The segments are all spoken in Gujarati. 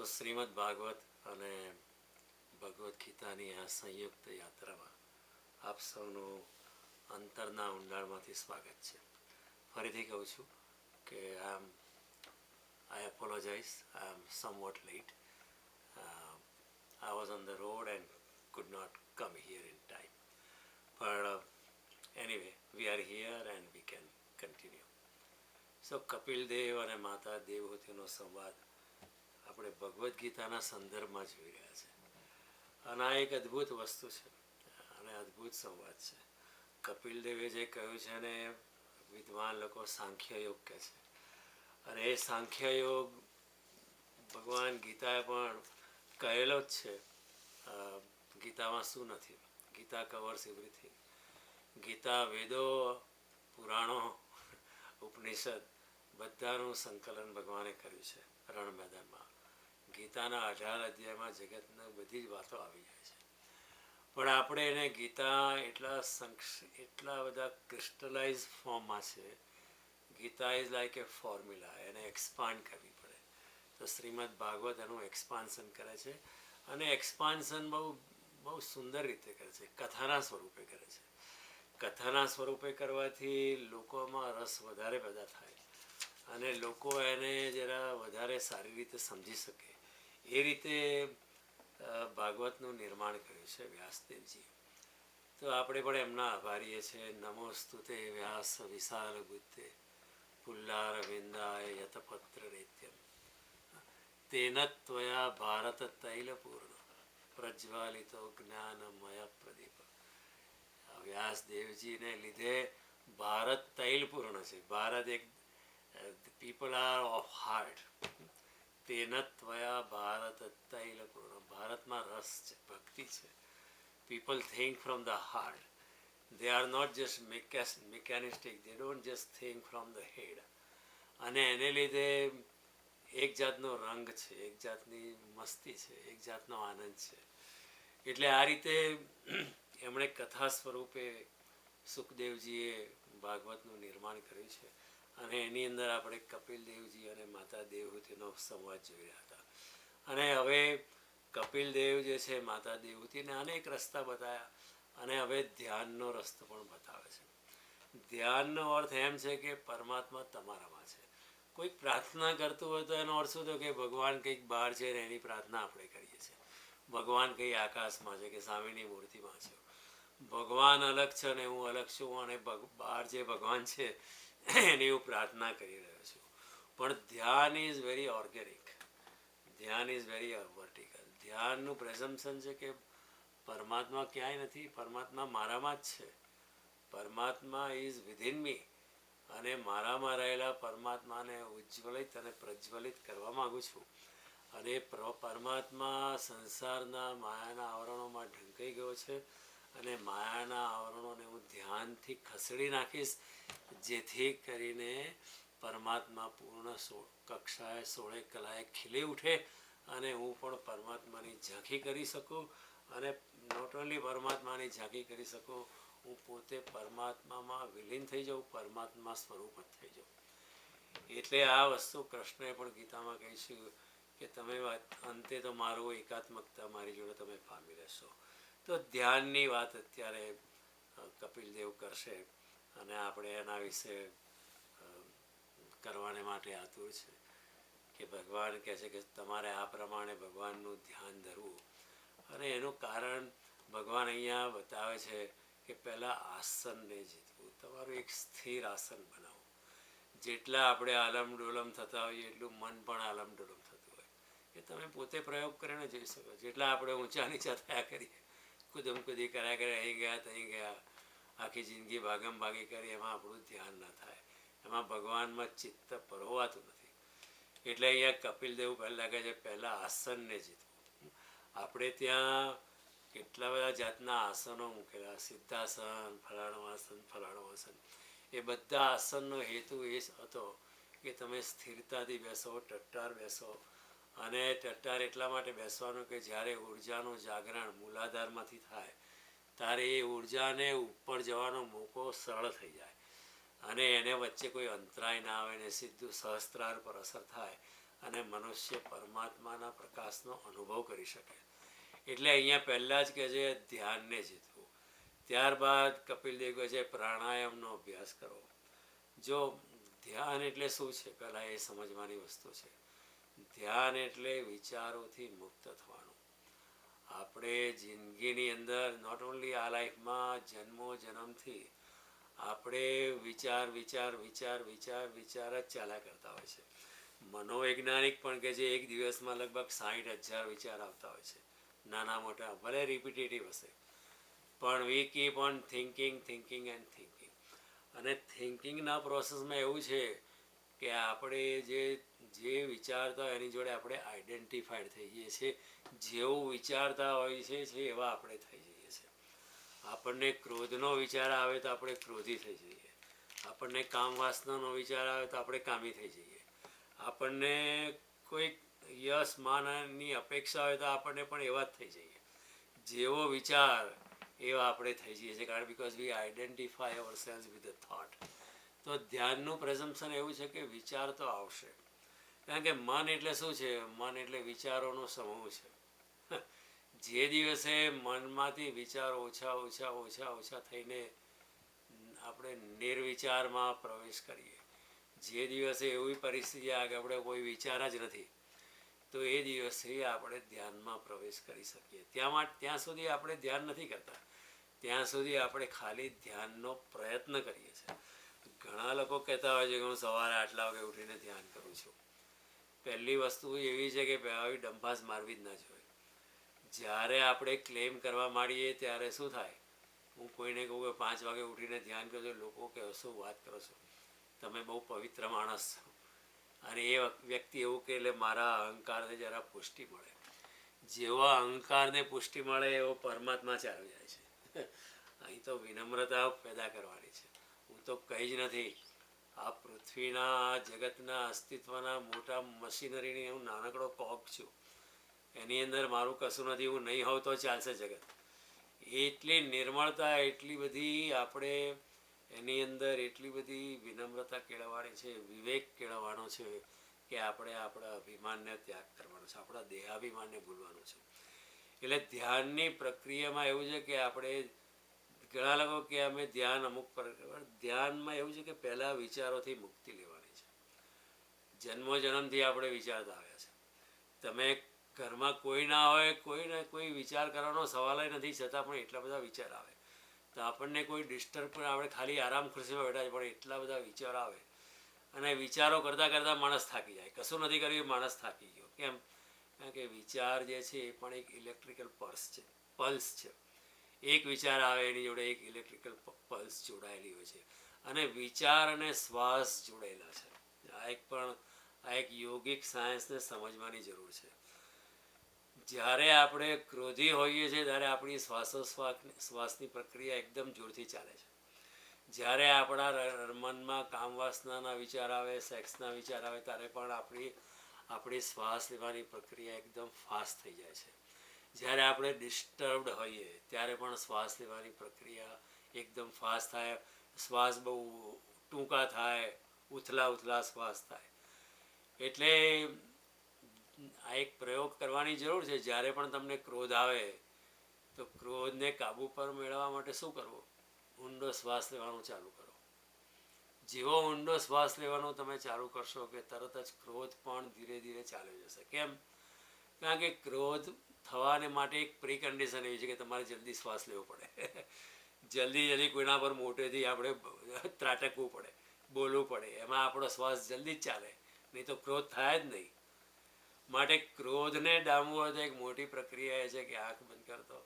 તો શ્રીમદ ભાગવત અને ભગવદ્ ગીતાની આ સંયુક્ત યાત્રામાં આપ સૌનું અંતરના ઊંડાણમાંથી સ્વાગત છે. ફરીથી કહું છું કે I apologize, I am somewhat late. I was on the road and could not come here in time. But anyway, we are here and we can continue. So Kapil Dev અને માતા દેવહૂતિનો સંવાદ આપણે ભગવદ્ ગીતાના સંદર્ભમાં જોઈ રહ્યા છે. અને આ એક અદ્ભુત વસ્તુ છે અને અદ્ભુત સંવાદ છે. કપિલ દેવે જે કહ્યું છે ને વિદ્વાન લોકો સાંખ્ય યોગ કહે છે, અને એ સાંખ્ય યોગ ભગવાન ગીતાએ પણ કહેલો જ છે. ગીતામાં શું નથી? Gita covers everything. ગીતા વેદો, પુરાણો, ઉપનિષદ બધાનું સંકલન ભગવાને કર્યું છે રણ મેદાનમાં. ગીતાના 18 અધ્યાયમાં જગતની બધી જ વાતો આવી જાય છે. પણ આપણે એને ગીતા એટલા બધા ક્રિસ્ટલાઇઝ ફોર્મમાં છે. Gita is like a formula, એને એક્સપાન્ડ કરવી પડે. તો શ્રીમદ ભાગવત એનું એક્સપાન્શન કરે છે, અને એક્સપાન્શન બહુ સુંદર રીતે કરે છે. કથાના સ્વરૂપે કરે છે. કથાના સ્વરૂપે કરવાથી લોકોમાં રસ વધારે પેદા થાય અને લોકો એને જરા વધારે સારી રીતે સમજી શકે. એ રીતે ભાગવતનું નિર્માણ કર્યું છે વ્યાસદેવજી. તો આપણે પણ એમના આભારીએ છીએ. નમોસ્તુતે વ્યાસ વિશાલ બુદ્ધે પુલ્લાર વિંદાય યતપત્ર રેત્યમ તેન ત્વયા ભારત તૈલપૂર્ણ પ્રજ્વાલિતો જ્ઞાનમય પ્રદીપ. વ્યાસદેવજીને લીધે ભારત તૈલપૂર્ણ છે. ભારત એક પીપલ આર ઓફ હાર્ટ. તેન ત્વયા ભારત તૈલપૂર્ણ. ભારતમાં રસ છે, ભક્તિ છે. People think from the heart. They are not just mechanistic. They don't just think from the head. અને એને લીધે એક જાતનો રંગ છે, એક જાતની મસ્તી છે, એક જાતનો આનંદ છે. એટલે આ રીતે એમણે કથા સ્વરૂપે સુખદેવજીએ ભાગવતનું નિર્માણ કર્યું છે. અને એની અંદર આપણે કપિલ દેવજી અને માતા દેવહૂતિનો સંવાદ જોઈ રહ્યા હતા. અને હવે કપિલ દેવ જે છે માતા દેવહૂતિને અનેક રસ્તા બતાવ્યા, અને હવે ધ્યાનનો રસ્તો પણ બતાવે છે. ધ્યાનનો અર્થ એમ છે કે પરમાત્મા તમારામાં છે. કોઈક પ્રાર્થના કરતું હોય તો એનો અર્થ શું થયો કે ભગવાન કંઈક બહાર છે ને એની પ્રાર્થના આપણે કરીએ છીએ. ભગવાન કંઈ આકાશમાં છે કે સ્વામીની મૂર્તિમાં છે. ભગવાન અલગ છે અને હું અલગ છું, અને બહાર જે ભગવાન છે એની હું પ્રાર્થના કરી રહ્યો છું. પણ ધ્યાન ઇઝ વેરી ઓર્ગેનિક. ધ્યાન ઇઝ વેરી વર્ટિકલ. ધ્યાનનું પ્રેઝમ્પશન છે કે પરમાત્મા ક્યાંય નથી, પરમાત્મા મારામાં જ છે. પરમાત્મા ઇઝ વિધિન મી, અને મારામાં રહેલા પરમાત્માને ઉજ્જવલિત અને પ્રજ્વલિત કરવા માગું છું. અને પરમાત્મા સંસારના માયાના આવરણોમાં ઢંકાઈ ગયો છે, અને માયાના આવરણોને હું ધ્યાનથી ખસેડી નાખીશ, જેથી કરીને પરમાત્મા પૂર્ણ કક્ષાએ 16 કલાએ ખીલી ઉઠે અને હું પણ પરમાત્માની ઝાંખી કરી શકું. અને નોટ ઓનલી પરમાત્માની ઝાંખી કરી શકું, હું પોતે પરમાત્મામાં વિલીન થઈ જાઉં, પરમાત્મા સ્વરૂપ જ થઈ જાઉં. એટલે આ વસ્તુ કૃષ્ણએ પણ ગીતામાં કહીશું કે તમે અંતે તો મારું એકાત્મકતા મારી જોડે તમે પામી લેશો. તો ધ્યાનની વાત અત્યારે કપિલ દેવ કરશે, અને આપણે એના વિશે કરવાને માટે આતુર છે કે ભગવાન કહે છે કે તમારે આ પ્રમાણે ભગવાનનું ધ્યાન ધરવું. અને એનું કારણ ભગવાન અહીંયા બતાવે છે કે પહેલાં આસનને જીતવું. તમારું એક સ્થિર આસન બનાવો. જેટલા આપણે આલમ ડોલમ થતા હોઈએ એટલું મન પણ આલમ ડોલમ થતું હોય. એ તમે પોતે પ્રયોગ કરીને જોઈ શકો. જેટલા આપણે ઊંચા નીચા થયા કરીએ, કુદમ કુદી કર્યા કરે, અહીં ગયા ત્યાં ગયા, આખી જિંદગી ભાગમ ભાગી કરી, એમાં આપણું ધ્યાન ન થાય. એમાં ભગવાનમાં ચિત્ત પરોવાતું નથી. એટલે અહીંયા કપિલ દેવ પહેલાં કહે છે પહેલાં આસનને જીતવું. આપણે ત્યાં કેટલા બધા જાતના આસનો મૂકેલા, સિદ્ધાસન, ફલાણું આસન, ફલાણું આસન. એ બધા આસનનો હેતુ એ હતો કે તમે સ્થિરતાથી બેસો, ટટ્ટાર બેસો. અને ટટ્ટાર એટલા માટે બેસવાનું કે જ્યારે ઉર્જાનું જાગરણ મૂલાધારમાંથી થાય ત્યારે એ ઉર્જાને ઉપર જવાનો મોકો સરળ થઈ જાય, અને એને વચ્ચે કોઈ અંતરાય ના આવે ને સીધું સહસ્ત્રાર પર અસર થાય અને મનુષ્ય પરમાત્માના પ્રકાશનો અનુભવ કરી શકે. એટલે અહીંયા પહેલાં જ કહે છે ધ્યાનને જીતવું. ત્યારબાદ કપિલદેવ કહે છે પ્રાણાયામનો અભ્યાસ કરો. જો ધ્યાન એટલે શું છે પહેલાં એ સમજવાની વસ્તુ છે. ધ્યાન એટલે વિચારોથી મુક્ત થવાનું. આપણે જિંદગીની અંદર નોટ ઓન્લી આ લાઈફમાં જન્મથી આપણે વિચાર વિચાર વિચાર વિચાર વિચાર જ ચાલ્યા કરતા હોય છે. મનોવૈજ્ઞાનિક પણ કે જે એક દિવસમાં લગભગ 60,000 વિચાર આવતા હોય છે, નાના મોટા, ભલે રિપીટેટિવ હશે, પણ વી keep on thinking thinking and thinking. અને થિંકિંગના પ્રોસેસમાં એવું છે કે આપણે જે વિચારતા હોય એની જોડે આપણે આઈડેન્ટિફાઈડ થઈ જઈએ છીએ. જેવું વિચારતા હોય છે એવા આપણે થઈ જઈએ છીએ. આપણને ક્રોધનો વિચાર આવે તો આપણે ક્રોધી થઈ જઈએ. આપણને કામ વાસનાનો વિચાર આવે તો આપણે કામી થઈ જઈએ. આપણને કોઈક યશ માનની અપેક્ષા હોય તો આપણને પણ એવા જ થઈ જઈએ. જેવો વિચાર એવા આપણે થઈ જઈએ છીએ, કારણ because we identify our selves with the thought. તો ધ્યાનનું પ્રેઝમ્પશન એવું છે કે વિચાર તો આવશે, કારણ કે મન એટલે શું છે? મન એટલે વિચારોનો સમૂહ છે. જે દિવસે મનમાંથી વિચાર ઓછા ઓછા ઓછા ઓછા થઈને આપણે નિર્વિચારમાં પ્રવેશ કરીએ, જે દિવસે એવી પરિસ્થિતિ આવે કે આપણે કોઈ વિચાર જ નથી, તો એ દિવસે આપણે ધ્યાનમાં પ્રવેશ કરી શકીએ. ત્યાં સુધી આપણે ધ્યાન નથી કરતા, ત્યાં સુધી આપણે ખાલી ધ્યાનનો પ્રયત્ન કરીએ છીએ. ઘણા લોકો કહેતા હોય છે કે હું સવારે આટલા વાગે ઉઠીને ધ્યાન કરું છું. પહેલી વસ્તુ એવી છે કે આવી ડંફાસ મારવી જ ના જોઈએ. જ્યારે આપણે ક્લેમ કરવા માંડીએ ત્યારે શું થાય? હું કોઈને કહું કે 5 વાગે ઉઠીને ધ્યાન કરજો, લોકો કે શું વાત કરો છો, તમે બહુ પવિત્ર માણસ છો. અને એ વ્યક્તિ એવું કહે એટલે મારા અહંકારને જરા પુષ્ટિ મળે. જેવો અહંકારને પુષ્ટિ મળે એવો પરમાત્મા ચાલી જાય છે. અહીં તો વિનમ્રતા પેદા કરવાની છે. હું તો કંઈ જ નથી, આ પૃથ્વીના જગતના અસ્તિત્વના મોટા મશીનરીની હું નાનકડો કોક છું. એની અંદર મારું કશું નથી. હું નહીં હોઉં તો ચાલશે જગત. એટલી નિર્મળતા, એટલી બધી આપણે એની અંદર એટલી બધી વિનમ્રતા કેળવવાની છે, વિવેક કેળવવાનો છે કે આપણે આપણા અભિમાનને ત્યાગ કરવાનો છે, આપણા દેહાભિમાનને ભૂલવાનું છે. એટલે ધ્યાનની પ્રક્રિયામાં એવું છે કે આપણે, ઘણા લોકો કે અમે ધ્યાન ધ્યાનમાં એવું છે કે પહેલાં વિચારોથી મુક્તિ લેવાની છે. જન્મથી આપણે વિચારતા આવ્યા છે. તમે ઘરમાં કોઈ ના હોય, કોઈ વિચાર કરવાનો સવાલ નથી, છતાં પણ એટલા બધા વિચાર આવે. તો આપણને કોઈ ડિસ્ટર્બ પણ, આપણે ખાલી આરામ ખુરશીમાં બેઠા છે પણ એટલા બધા વિચાર આવે. અને વિચારો કરતાં કરતાં માણસ થાકી જાય. કશું નથી કર્યું, માણસ થાકી ગયો. કેમ? કારણ કે વિચાર જે છે એ પણ એક ઇલેક્ટ્રિકલ પલ્સ છે. એક વિચાર આવે એની જોડે એક ઇલેક્ટ્રિકલ પલ્સ જોડાયેલી હોય છે. અને વિચાર અને શ્વાસ જોડાયેલા છે. આ એક યોગિક સાયન્સને સમજવાની જરૂર છે. જ્યારે આપણે ક્રોધી હોઈએ છીએ ત્યારે આપણી શ્વાસની પ્રક્રિયા એકદમ જોરથી ચાલે છે. જ્યારે આપણા મનમાં કામવાસનાના વિચાર આવે, સેક્સના વિચાર આવે, ત્યારે પણ આપણી શ્વાસ લેવાની પ્રક્રિયા એકદમ ફાસ્ટ થઈ જાય છે. જ્યારે આપણે ડિસ્ટર્બ્ડ હોઈએ ત્યારે પણ શ્વાસ લેવાની પ્રક્રિયા એકદમ ફાસ્ટ થાય. શ્વાસ બહુ ટૂંકા થાય, ઉથલા શ્વાસ થાય. એટલે આ એક પ્રયોગ કરવાની જરૂર છે. જ્યારે પણ તમને ક્રોધ આવે તો ક્રોધને કાબૂ પર મેળવવા માટે શું કરવું? ઊંડો શ્વાસ લેવાનું ચાલુ કરો. જેવો ઊંડો શ્વાસ લેવાનું તમે ચાલુ કરશો કે તરત જ ક્રોધ પણ ધીરે ધીરે ચાલી જશે. કેમ? કારણ કે ક્રોધ થવાને માટે એક પ્રીકન્ડિશન એવી છે કે તમારે જલ્દી શ્વાસ લેવો પડે. જલ્દી કોઈના પર મોટેથી આપણે ત્રાટકવું પડે, બોલવું પડે. એમાં આપણો શ્વાસ જલ્દી જ ચાલે, નહીં તો ક્રોધ થાય જ નહીં. માટે ક્રોધને ડામવું હોય તો એક મોટી પ્રક્રિયા એ છે કે આંખ બંધ કરતો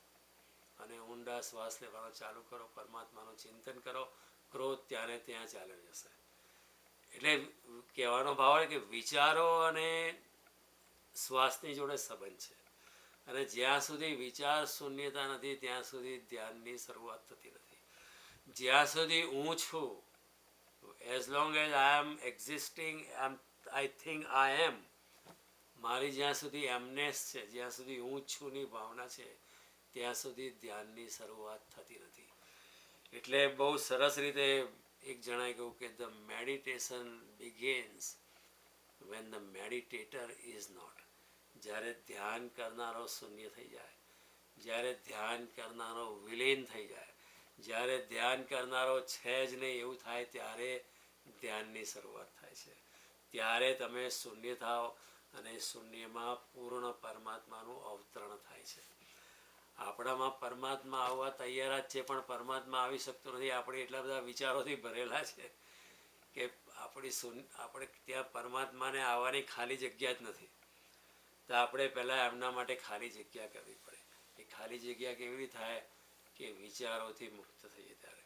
અને ઊંડા શ્વાસ લેવાનો ચાલુ કરો, પરમાત્માનું ચિંતન કરો. ક્રોધ ત્યાં ચાલ્યો જશે. એટલે કહેવાનો ભાવ કે વિચારો અને શ્વાસની જોડે સંબંધ છે. અને જ્યાં સુધી વિચાર શૂન્યતા નથી ત્યાં સુધી ધ્યાનની શરૂઆત થતી નથી. જ્યાં સુધી હું છું, as long as I am existing, I think I am, મારી જ્યાં સુધી એમનેસ છે, જ્યાં સુધી હું છું ની ભાવના છે, ત્યાં સુધી ધ્યાનની શરૂઆત થતી નથી. એટલે બહુ સરસ રીતે એક જણાએ કહ્યું કે the meditation begins when the meditator is not. જ્યારે ધ્યાન કરનારો શૂન્ય થઈ જાય, જ્યારે ધ્યાન કરનારો વિલીન થઈ જાય, જ્યારે ધ્યાન કરનારો છે જ નહીં એવું થાય, ત્યારે ધ્યાનની શરૂઆત થાય છે. ત્યારે તમે શૂન્ય થાઓ અને શૂન્યમાં પૂર્ણ પરમાત્માનું અવતરણ થાય છે. આપણામાં પરમાત્મા આવવા તૈયાર જ છે, પણ પરમાત્મા આવી શકતો નથી. આપણે એટલા બધા વિચારોથી ભરેલા છે કે આપણે ત્યાં પરમાત્માને આવવાની ખાલી જગ્યા જ નથી. તો આપણે પહેલાં એમના માટે ખાલી જગ્યા કરવી પડે. એ ખાલી જગ્યા કેવી થાય કે વિચારોથી મુક્ત થઈએ. ત્યારે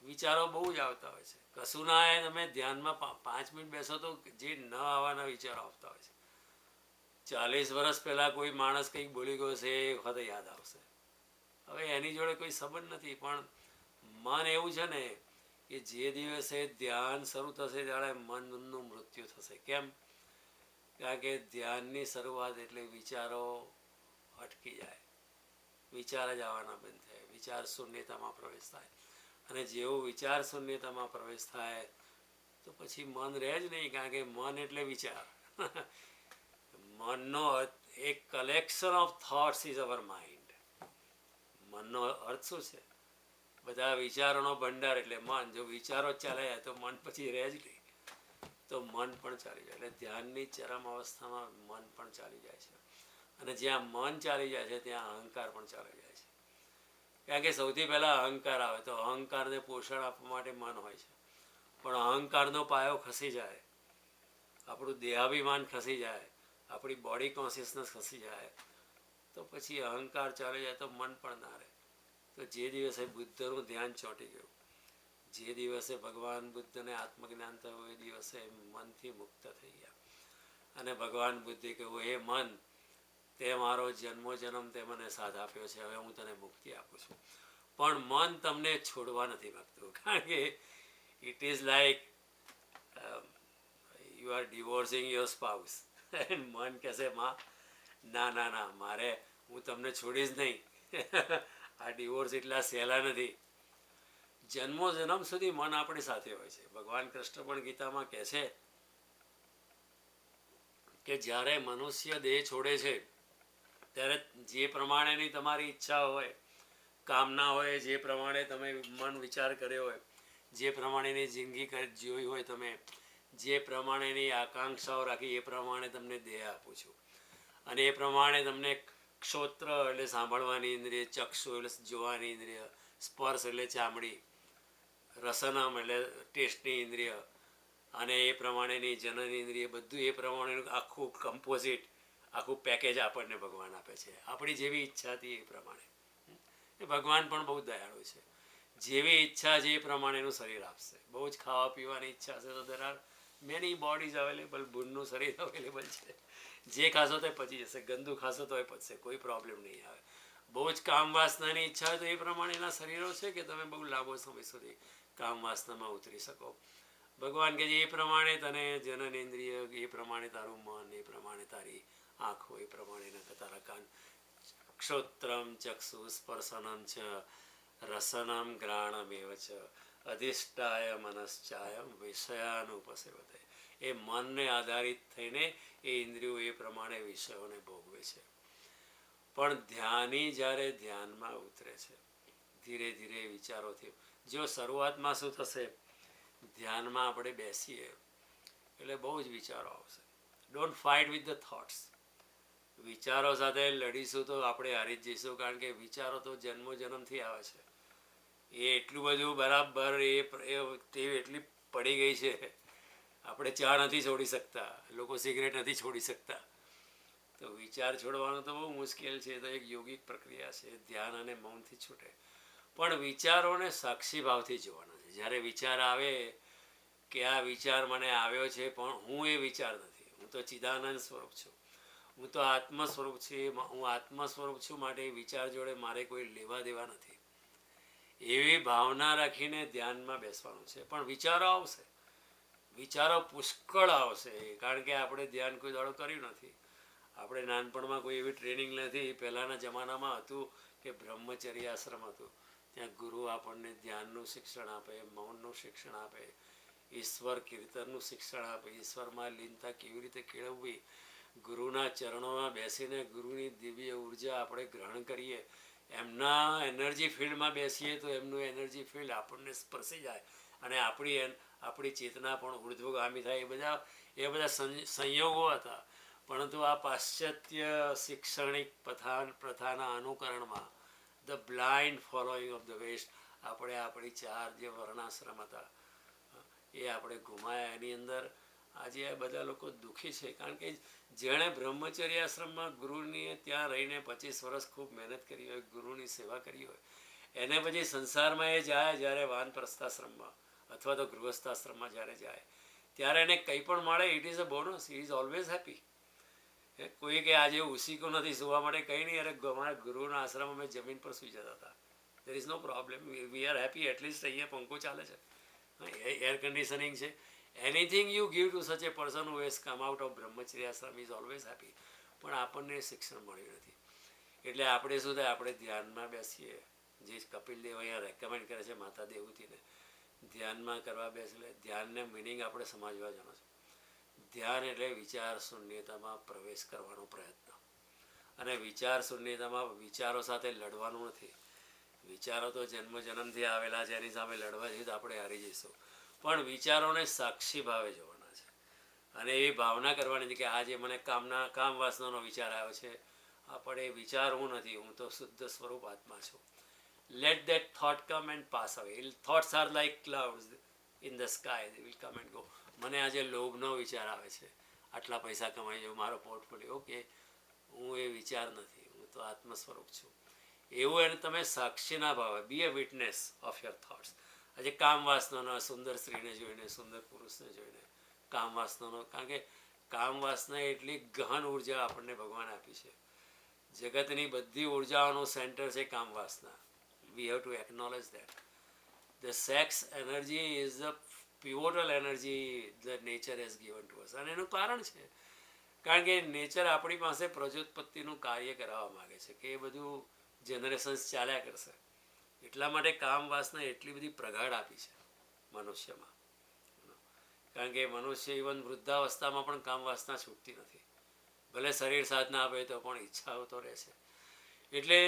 વિચારો બહુ જ આવતા હોય છે. કશું ના આવે, તમે ધ્યાનમાં 5 મિનિટ બેસો તો જે ન આવવાના વિચારો આવતા હોય છે. 40 વર્ષ પહેલાં કોઈ માણસ કંઈક બોલી ગયો છે એ વખતે યાદ આવશે. હવે એની જોડે કોઈ સંબંધ નથી, પણ મન એવું છે ને કે જે દિવસે ધ્યાન શરૂ થશે ત્યારે મનનું મૃત્યુ થશે. કેમ? કારણ કે ધ્યાનની શરૂઆત એટલે વિચારો અટકી જાય, વિચાર જ આવવાના બંધ થાય, વિચાર શૂન્યતામાં પ્રવેશ થાય. અને જેવું વિચાર શૂન્યતામાં પ્રવેશ થાય તો પછી મન રહે જ નહીં, કારણ કે મન એટલે વિચાર. મનનો એક collection of thoughts is our mind. મનનો અર્થ શું છે? બધા વિચારોનો ભંડાર એટલે મન. જો વિચારો જ ચાલે જાય તો મન પછી રહે જ નહીં, તો મન પણ ચાલી જાય. એટલે ધ્યાનની ચરમ અવસ્થામાં મન પણ ચાલી જાય છે. અને જ્યાં મન ચાલી જાય છે ત્યાં અહંકાર પણ ચાલી જાય છે. કારણ કે સૌથી પહેલાં અહંકાર આવે, તો અહંકારને પોષણ આપવા માટે મન હોય છે. પણ અહંકારનો પાયો ખસી જાય, આપણું દેહાભિમાન ખસી જાય, આપણી બોડી કોન્શિયસનેસ ખસી જાય, તો પછી અહંકાર ચાલી જાય તો મન પણ ના રહે. તો જે દિવસે બુદ્ધનું ધ્યાન ચોંટી ગયું, જે દિવસે ભગવાન બુદ્ધને આત્મજ્ઞાન થયું, એ દિવસે મનથી મુક્ત થઈ ગયા. અને ભગવાન બુદ્ધે કહ્યું, હે મન, તે મારો જન્મ તે મને સાથ આપ્યો છે, હવે હું તને મુક્તિ આપું છું. પણ મન તમને છોડવા નથી માગતું. કારણ કે it is like you are divorcing your spouse. મન કહેશે, માં ના ના ના, મારે, હું તમને છોડીશ નહીં. આ ડિવોર્સ એટલા સહેલા નથી. જન્મ સુધી મન આપણી સાથે હોય છે. ભગવાન કૃષ્ણ પણ ગીતામાં કહે છે કે જ્યારે મનુષ્ય દેહ છોડે છે ત્યારે જે પ્રમાણેની તમારી ઈચ્છા હોય, કામના હોય, જે પ્રમાણે તમે મન વિચાર કર્યો હોય, જે પ્રમાણેની જિંદગી જોઈ હોય, તમે જે પ્રમાણેની આકાંક્ષાઓ રાખી, એ પ્રમાણે તમને દેહ આપું છું. અને એ પ્રમાણે તમને ક્ષોત્ર એટલે સાંભળવાની ઇન્દ્રિય, ચક્ષુ એટલે જોવાની ઇન્દ્રિય, સ્પર્શ એટલે ચામડી, રસનમ એટલે ટેસ્ટની ઇન્દ્રિય, અને એ પ્રમાણેની જનન ઇન્દ્રિય, બધું એ પ્રમાણેનું આખું કમ્પોઝિટ, આખું પેકેજ આપણને ભગવાન આપે છે. આપણી જેવી ઈચ્છા હતી એ પ્રમાણે. એ ભગવાન પણ બહુ દયાળુ છે. જેવી ઈચ્છા છે એ પ્રમાણેનું શરીર આપશે. બહુ જ ખાવા પીવાની ઈચ્છા છે તો there are many bodies available. ભૂનનું શરીર અવેલેબલ છે. જે ખાશો તો પચી જશે, ગંદુ ખાશો તો પચશે, કોઈ પ્રોબ્લેમ નહીં આવે. બહુ જ કામ વાસનાની ઈચ્છા હોય તો એ પ્રમાણેના શરીરો છે કે તમે બહુ લાંબો સમય સુધી કામ વાસનામાં ઉતરી શકો. ભગવાન કે એ પ્રમાણે તને જનન ઇન્દ્રિય, એ પ્રમાણે તારું મન, એ પ્રમાણે તારી આંખો, એ પ્રમાણે તારા કાન, ક્ષોત્રમ ચક્ષુ સ્પર્શનમ છે, રસનમ ઘ્રાણમેવ છે, અધિષ્ઠાય મનશ્ચાયમ વિષયાનુપસેવતે. એ મનને આધારિત થઈને એ ઇન્દ્રિયો એ પ્રમાણે વિષયોને ભોગવે છે. પણ ધ્યાની જ્યારે ધ્યાનમાં ઉતરે છે, ધીરે ધીરે વિચારોથી, જો શરૂઆતમાં શું થશે, ધ્યાનમાં આપણે બેસીએ એટલે બહુ જ વિચારો આવશે. Don't fight with the thoughts. વિચારો સાથે લડીશું તો આપણે હારી જ જઈશું. કારણ કે વિચારો તો જન્મથી આવે છે. એ એટલું બધું બરાબર તે એટલી પડી ગઈ છે. આપણે ચા નથી છોડી શકતા, લોકો સિગરેટ નથી છોડી શકતા. તો વિચાર છોડવાનું તો બહુ મુશ્કેલ છે. તો એક યોગિક પ્રક્રિયા છે, ધ્યાન અને મૌનથી છૂટે. પણ વિચારોને સાક્ષી ભાવથી જોવાના છે. જ્યારે વિચાર આવે કે આ વિચાર મને આવ્યો છે, પણ હું એ વિચાર નથી, હું તો ચિદાનંદ સ્વરૂપ છું, હું તો આત્મ સ્વરૂપ છું. હું આત્મ સ્વરૂપ છું, માટે એ વિચાર જોડે મારે કોઈ લેવા દેવા નથી. એવી ભાવના રાખીને ધ્યાનમાં બેસવાનું છે. પણ વિચારો આવશે, વિચારો પુષ્કળ આવશે. કારણ કે આપણે ધ્યાન કોઈ દાડો કર્યું નથી. આપણે નાનપણમાં કોઈ એવી ટ્રેનિંગ નથી. પહેલાંના જમાનામાં હતું કે બ્રહ્મચર્ય આશ્રમ હતું. ત્યાં ગુરુ આપણને ધ્યાનનું શિક્ષણ આપે, મૌનનું શિક્ષણ આપે, ઈશ્વર કીર્તનનું શિક્ષણ આપે, ઈશ્વરમાં લીનતા કેવી રીતે કેળવવી, ગુરુના ચરણોમાં બેસીને ગુરુની દિવ્ય ઉર્જા આપણે ગ્રહણ કરીએ, એમના એનર્જી ફિલ્ડમાં બેસીએ તો એમનું એનર્જી ફિલ્ડ આપણને સ્પર્શી જાય અને આપણી ચેતના પણ ઉર્ધ્વગામી થાય. એ બધા સંયોગો હતા. પરંતુ આ પાશ્ચાત્ય શૈક્ષણિક પ્રથાના અનુકરણમાં, the blind following of the west, આપણે આપણી 4 જે વર્ણાશ્રમ હતા એ આપણે ગુમાયા. એની અંદર આજે આ બધા લોકો દુઃખી છે, કારણ કે જેણે બ્રહ્મચર્ય આશ્રમમાં ગુરુની ત્યાં રહીને 25 વર્ષ ખૂબ મહેનત કરી હોય, ગુરુની સેવા કરી હોય, એને પછી સંસારમાં એ જાય જ્યારે વાનપ્રસ્થાશ્રમમાં અથવા તો ગૃહસ્થાશ્રમમાં જ્યારે જાય ત્યારે એને કંઈ પણ મળે, it is a bonus, it is always happy. કોઈ કે આજે ઉસીકો નથી સુવા માટે, કંઈ નહીં. અરે અમારા ગુરુના આશ્રમ અમે જમીન પર સૂઈ જતા હતા. There is no problem, we are happy. At least અહીંયા પંખો ચાલે છે, એર કન્ડિશનિંગ છે. Anything you give to such a person who has come out of brahmacharya ashram is always happy. પણ આપણને શિક્ષણ મળ્યું નથી. એટલે આપણે શું થાય, આપણે ધ્યાનમાં બેસીએ, જે કપિલ દેવ અહીંયા રેકમેન્ડ કરે છે માતા દેવતીને, ધ્યાનમાં કરવા બેસેલે ધ્યાનને મિનિંગ આપણે સમજવા જાણો છો. ધ્યાન એટલે વિચાર શૂન્યતામાં પ્રવેશ કરવાનો પ્રયત્ન. અને વિચાર શૂન્યતામાં વિચારો સાથે લડવાનું નથી. વિચારો તો જન્મથી આવેલા છે, એની સામે લડવા જઈએ તો આપણે હારી જઈશું. પણ વિચારોને સાક્ષી ભાવે જોવાના છે અને એવી ભાવના કરવાની છે કે આજે મને કામ વાસનાનો વિચાર આવ્યો છે, આપણે એ વિચાર હું નથી, હું તો શુદ્ધ સ્વરૂપ આત્મા છું. Let that thought come and pass away. Thoughts are like clouds in the sky, they will come and go. મને આજે લોભનો વિચાર આવે છે, આટલા પૈસા કમાઈ જાઉં, મારો પોર્ટફોલિયો, ઓકે, હું એ વિચાર નથી, હું તો આત્મ સ્વરૂપ છું. એવું એને તમે સાક્ષીના ભાવે, બી એ વિટનેસ ઓફ યોર થોટ્સ. આજે કામ વાસનાનો, સુંદર સ્ત્રીને જોઈને, સુંદર પુરુષને જોઈને કામ વાસનાનો, કારણ કે કામ વાસના એટલી ગહન ઉર્જા આપણને ભગવાન આપી છે. જગતની બધી ઉર્જાઓનું સેન્ટર છે કામ વાસના. We have to acknowledge that. The sex energy is the pivotal energy the nature has given to us. અને એનું કારણ છે કારણ કે નેચર આપણી પાસે પ્રજોત્પત્તિનું કાર્ય કરાવવા માગે છે કે એ બધું જનરેશન્સ ચાલ્યા કરશે. એટલા માટે કામ વાસના એટલી બધી પ્રગાઢ આપી છે મનુષ્યમાં. કારણ કે મનુષ્ય ઇવન વૃદ્ધાવસ્થામાં પણ કામ વાસના છૂટતી નથી. ભલે શરીર સાથ ના આપે તો પણ ઈચ્છાઓ તો રહે છે. એટલે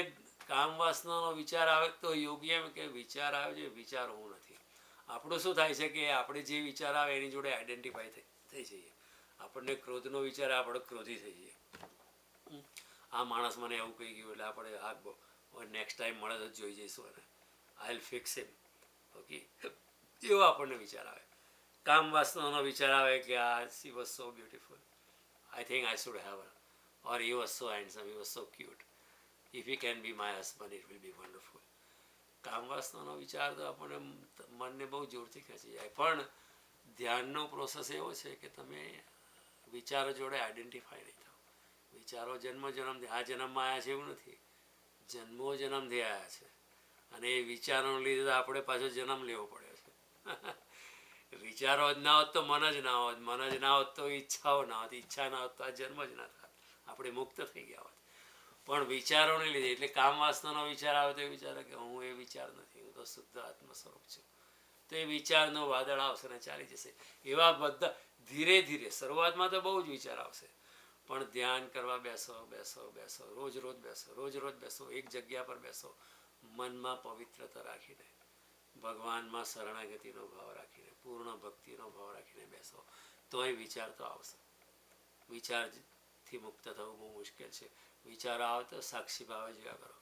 કામ વાસનાનો વિચાર આવે તો યોગી એમ કે વિચાર આવે છે, વિચાર હું નથી. આપણું શું થાય છે કે આપણે જે વિચાર આવે એની જોડે આઈડેન્ટિફાઈ થઈ જઈએ. આપણને ક્રોધનો વિચાર, આપણે ક્રોધી થઈ જઈએ. આ માણસ મને એવું કહી ગયું એટલે આપણે નેક્સ્ટ ટાઈમ મળે તો જોઈ જઈશું અને I will fix him. Okay, એવો આપણને વિચાર આવે. કામ વાસનાનો વિચાર આવે કે આ she was so beautiful, I think I should have her, or he was so handsome, he was so cute, if he can be my husband it will be wonderful. કામ વાસનાનો વિચાર તો આપણને મનને બહુ જોરથી ખેંચી જાય. પણ ધ્યાનનો પ્રોસેસ એવો છે કે તમે વિચારો જોડે આઈડેન્ટિફાઈ નહીં થાવ. વિચારો જન્મથી આ જન્મમાં આવ્યા છે એવું નથી, જન્મથી આવ્યા છે. અને એ વિચારોને લીધે આપણે પાછો જન્મ લેવો પડ્યો છે. વિચારો જ ના હોત તો મન જ ના હોત, મન જ ના હોત તો ઈચ્છાઓ ના હોત, ઈચ્છા ના હોત તો આ જન્મ જ ના થાત, આપણે મુક્ત થઈ ગયા હોત. પણ વિચારોને લીધે, એટલે કામ વાસનાનો વિચાર આવે તો એ વિચારે કે હું એ વિચાર નથી, હું તો શુદ્ધ આત્મ સ્વરૂપ છું. તો એ વિચારનો વાદળ આવશે ને ચાલી જશે. એવા બધા ધીરે ધીરે, શરૂઆતમાં તો બહુ જ વિચાર આવશે, પણ ધ્યાન કરવા બેસો, રોજ રોજ બેસો, એક જગ્યા પર બેસો, મનમાં પવિત્રતા રાખીને, ભગવાનમાં શરણાગતિનો ભાવ રાખીને, પૂર્ણ ભક્તિનો ભાવ રાખીને બેસો, તો એ વિચાર તો આવશે. વિચારથી મુક્ત થવું બહુ મુશ્કેલ છે. વિચારો આવે તો સાક્ષી ભાવે જોયા કરો.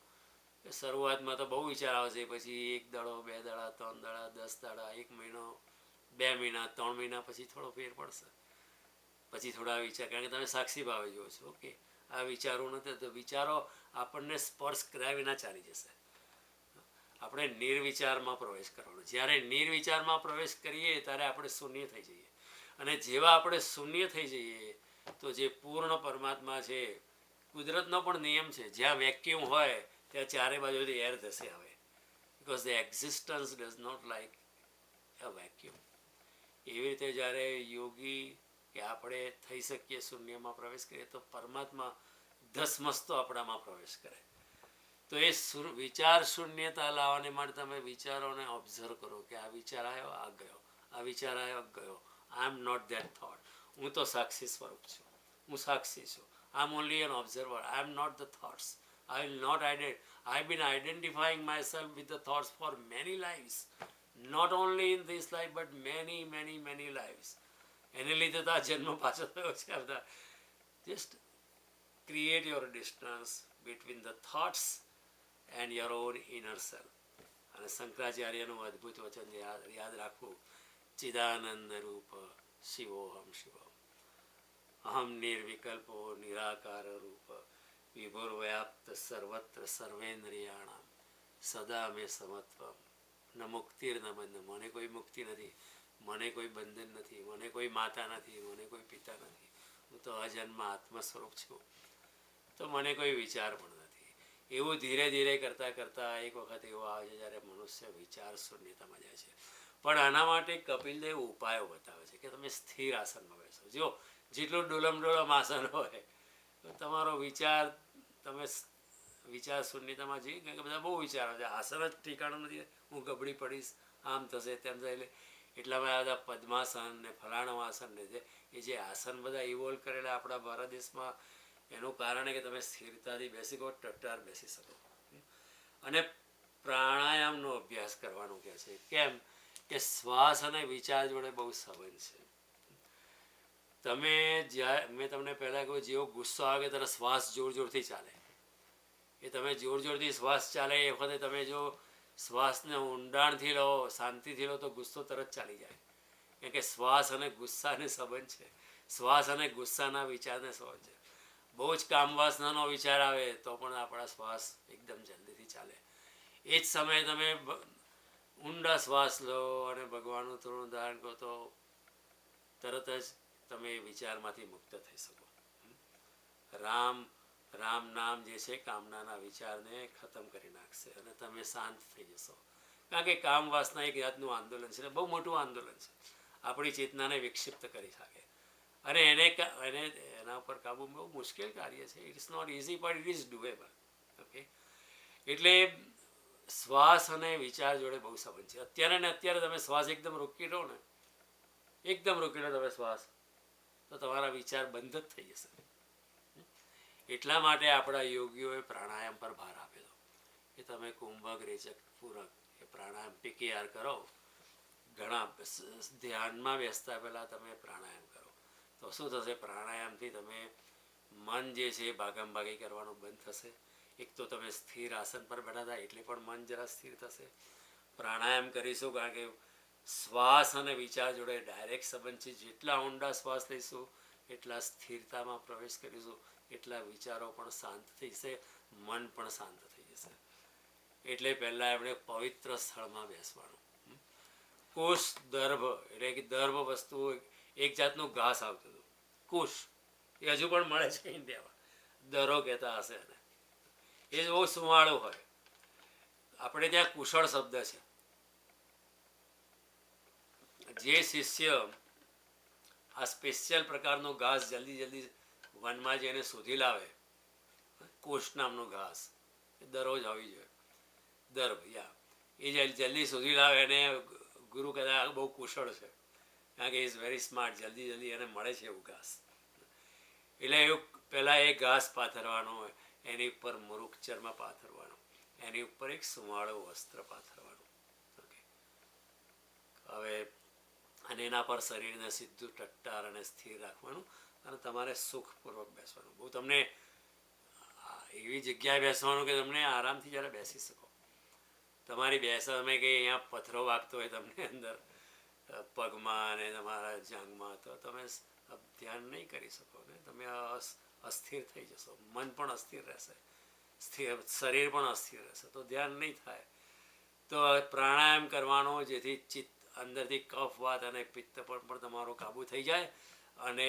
શરૂઆતમાં તો બહુ વિચાર આવશે, પછી 1 દાડો, 2 દાડા, 3 દાડા, 10 દાડા, 1 મહિનો, 2 મહિના, 3 મહિના પછી થોડો ફેર પડશે. પછી થોડા વિચાર, કારણ કે તમે સાક્ષી ભાવે જુઓ છો. ઓકે, આ વિચારો નથી તો વિચારો આપણને સ્પર્શ કર્યા વિના ચાલી જશે. આપણે નિર્વિચારમાં પ્રવેશ કરવાનો. જ્યારે નિર્વિચારમાં પ્રવેશ કરીએ ત્યારે આપણે શૂન્ય થઈ જઈએ. અને જેવા આપણે શૂન્ય થઈ જઈએ તો જે પૂર્ણ પરમાત્મા છે, કુદરતનો પણ નિયમ છે, જ્યાં વેક્યુમ હોય ત્યાં ચારે બાજુથી એર ધસી આવે. Because the existence does not like a vacuum. એવી રીતે જ્યારે યોગી કે આપણે થઈ શકીએ શૂન્યમાં પ્રવેશ કરીએ તો પરમાત્મા ધસમસતો આપણામાં પ્રવેશ કરે. તો એ વિચાર શૂન્યતા લાવવાને માટે તમે વિચારોને ઓબ્ઝર્વ કરો કે આ વિચાર આવ્યો, આ ગયો, આ વિચાર આવ્યો ગયો. I am not that thought. હું તો સાક્ષી સ્વરૂપ છું, હું સાક્ષી છું. I am only an observer. I am not the thoughts. I will not I've been identifying myself with the thoughts for many lives, not only in this life but many lives. એને લીધે તો આ જન્મ પાછો થયો છે બધા. Just create your distance between the thoughts and your own inner self. અને શંકરાચાર્યનું અદ્ભુત વચન યાદ રાખવું, ચિદાનંદ રૂપ શિવોહમ શિવમ અહમ નિર્વિકલ્પો નિરાકાર રૂપ વિભુર્વ્યાપ્ત સર્વત્ર સર્વેન્દ્રિયાણામ સદા મે સમત્વમ ન મુક્તિર ન બંધન. મને કોઈ મુક્તિ નથી, મને કોઈ બંધન નથી, મને કોઈ માતા નથી, મને કોઈ પિતા નથી. હું તો અજન્મ આત્મ સ્વરૂપ છું, તો મને કોઈ વિચાર પણ નથી. એવું ધીરે ધીરે કરતાં કરતાં એક વખત એવો આવે છે જ્યારે મનુષ્ય વિચાર શૂન્યતામાં જાય છે. પણ આના માટે કપિલદેવ ઉપાયો બતાવે છે કે તમે સ્થિર આસનમાં બેસો. જો જેટલું ડોલમ આસન હોય તો તમારો વિચાર, તમે વિચાર શૂન્યતામાં જઈએ, કારણ કે બધા બહુ વિચારો છે, આસન જ ઠીકાણું નથી, હું ગબડી પડીશ, આમ થશે તેમ થશે. એટલામાં આ બધા પદ્માસન ને ફલાણું આસન ને છે એ જે આસન બધા ઇવોલ્વ કરેલા આપણા ભારત દેશમાં, એનું કારણ કે તમે સ્થિરતાથી બેસી શકો, ટટ્ટાર બેસી શકો. અને પ્રાણાયામનો અભ્યાસ કરવાનું કહે છે. કેમ કે શ્વાસ અને વિચાર જોડે બહુ સંબંધ છે. તમે જ્યારે મેં તમને પહેલાં કહ્યું, જેવો ગુસ્સો આવે ત્યારે શ્વાસ જોરથી ચાલે. એ તમે જોરથી શ્વાસ ચાલે એ વખતે તમે જો શ્વાસને ઊંડાણથી લો, શાંતિથી લો, તો ગુસ્સો તરત ચાલી જાય. કારણ કે શ્વાસ અને ગુસ્સાને સંબંધ છે, શ્વાસ અને ગુસ્સાના વિચારને સંબંધ છે. બહુ જ કામવાસનાનો વિચાર આવે તો પણ આપણા શ્વાસ એકદમ જલ્દીથી ચાલે. એ જ સમયે તમે ઊંડા શ્વાસ લો અને ભગવાનનું થોડું ધારણ કરો તો તરત જ તમે એ વિચારમાંથી મુક્ત થઈ શકો. રામ નામ જે છે કામનાના વિચારને ખતમ કરી નાખશે અને તમે શાંત થઈ જશો. કારણ કે કામ વાસના એક જાતનું આંદોલન છે, બહુ મોટું આંદોલન છે, આપણી ચેતનાને વિક્ષિપ્ત કરી શકે. અને એના ઉપર કાબુ બહુ મુશ્કેલ કાર્ય છે. It is not easy but it is doable. Okay, એટલે શ્વાસ અને વિચાર જોડે બહુ સંબંધ છે. અત્યારે તમે શ્વાસ એકદમ રોકી લો ને, એકદમ રોકી લો તમે શ્વાસ, તો તમારા વિચાર બંધ જ થઈ જશે. એટલા માટે આપણા યોગીઓએ પ્રાણાયામ પર ભાર આપેલો કે તમે કુંભક, રેચક, પૂરક એ પ્રાણાયામ PKR કરો. ઘણા ધ્યાનમાં બેસતા પહેલાં તમે પ્રાણાયામ કરો તો શું થશે? પ્રાણાયામથી તમે મન જે છે એ ભાગમભાગી કરવાનું બંધ થશે. એક તો તમે સ્થિર આસન પર બેઠા હતા એટલે પણ મન જરા સ્થિર થશે. પ્રાણાયામ કરીશું કારણ કે શ્વાસ અને વિચાર જોડે ડાયરેક્ટ સંબંધ છે. જેટલા ઊંડા શ્વાસ લઈશું એટલા સ્થિરતામાં પ્રવેશ કરીશું, એટલા વિચારો પણ શાંત થઈ જશે, મન પણ શાંત થઈ જશે. એટલે પહેલાં આપણે પવિત્ર સ્થળમાં બેસવાનું. કુશ દર્ભ એટલે કે દર્ભ વસ્તુ એક જાતનું ઘાસ આવતું હતું, કુશ. એ હજુ પણ મળે છે ઇન્ડિયામાં, દરો કહેતા હશે એને. એ બહુ સુંવાળું હોય. આપણે ત્યાં કુશળ શબ્દ છે. જે શિષ્ય આ સ્પેશિયલ પ્રકારનો ઘાસ જલ્દી વનમાં જઈને શોધી લાવે, કુશ નામનું ઘાસ, એ દરરોજ આવી જોઈએ, દર્ભ એ જલ્દી શોધી લાવે એને ગુરુ કહેતા બહુ કુશળ છે, કારણ કે ઇઝ વેરી સ્માર્ટ, જલ્દી એને મળે છે એવું ઘાસ. એટલે એવું પહેલાં એ ઘાસ પાથરવાનો હોય, એની ઉપર મુરુક ચર્મ પાથરવાનું, એની ઉપર એક સુંવાળું વસ્ત્ર પાથરવાનું. ઓકે, હવે અને એના પર શરીરને સીધું ટટ્ટાર અને સ્થિર રાખવાનું અને તમારે સુખપૂર્વક બેસવાનું. બહુ તમને એવી જગ્યાએ બેસવાનું કે તમને આરામથી જ્યારે બેસી શકો. તમારી તમે કે અહીંયા પથ્થરો વાગતો હોય તમને અંદર પગમાં અને તમારા જાંઘમાં, તો તમે ધ્યાન નહીં કરી શકો ને, તમે અસ્થિર થઈ જશો, મન પણ અસ્થિર રહેશે, શરીર પણ અસ્થિર રહેશે, તો ધ્યાન નહીં થાય. તો પ્રાણાયામ કરવાનો જેથી ચિત્ત અંદરથી કફવાત અને પિત્ત પર પણ તમારો કાબુ થઈ જાય અને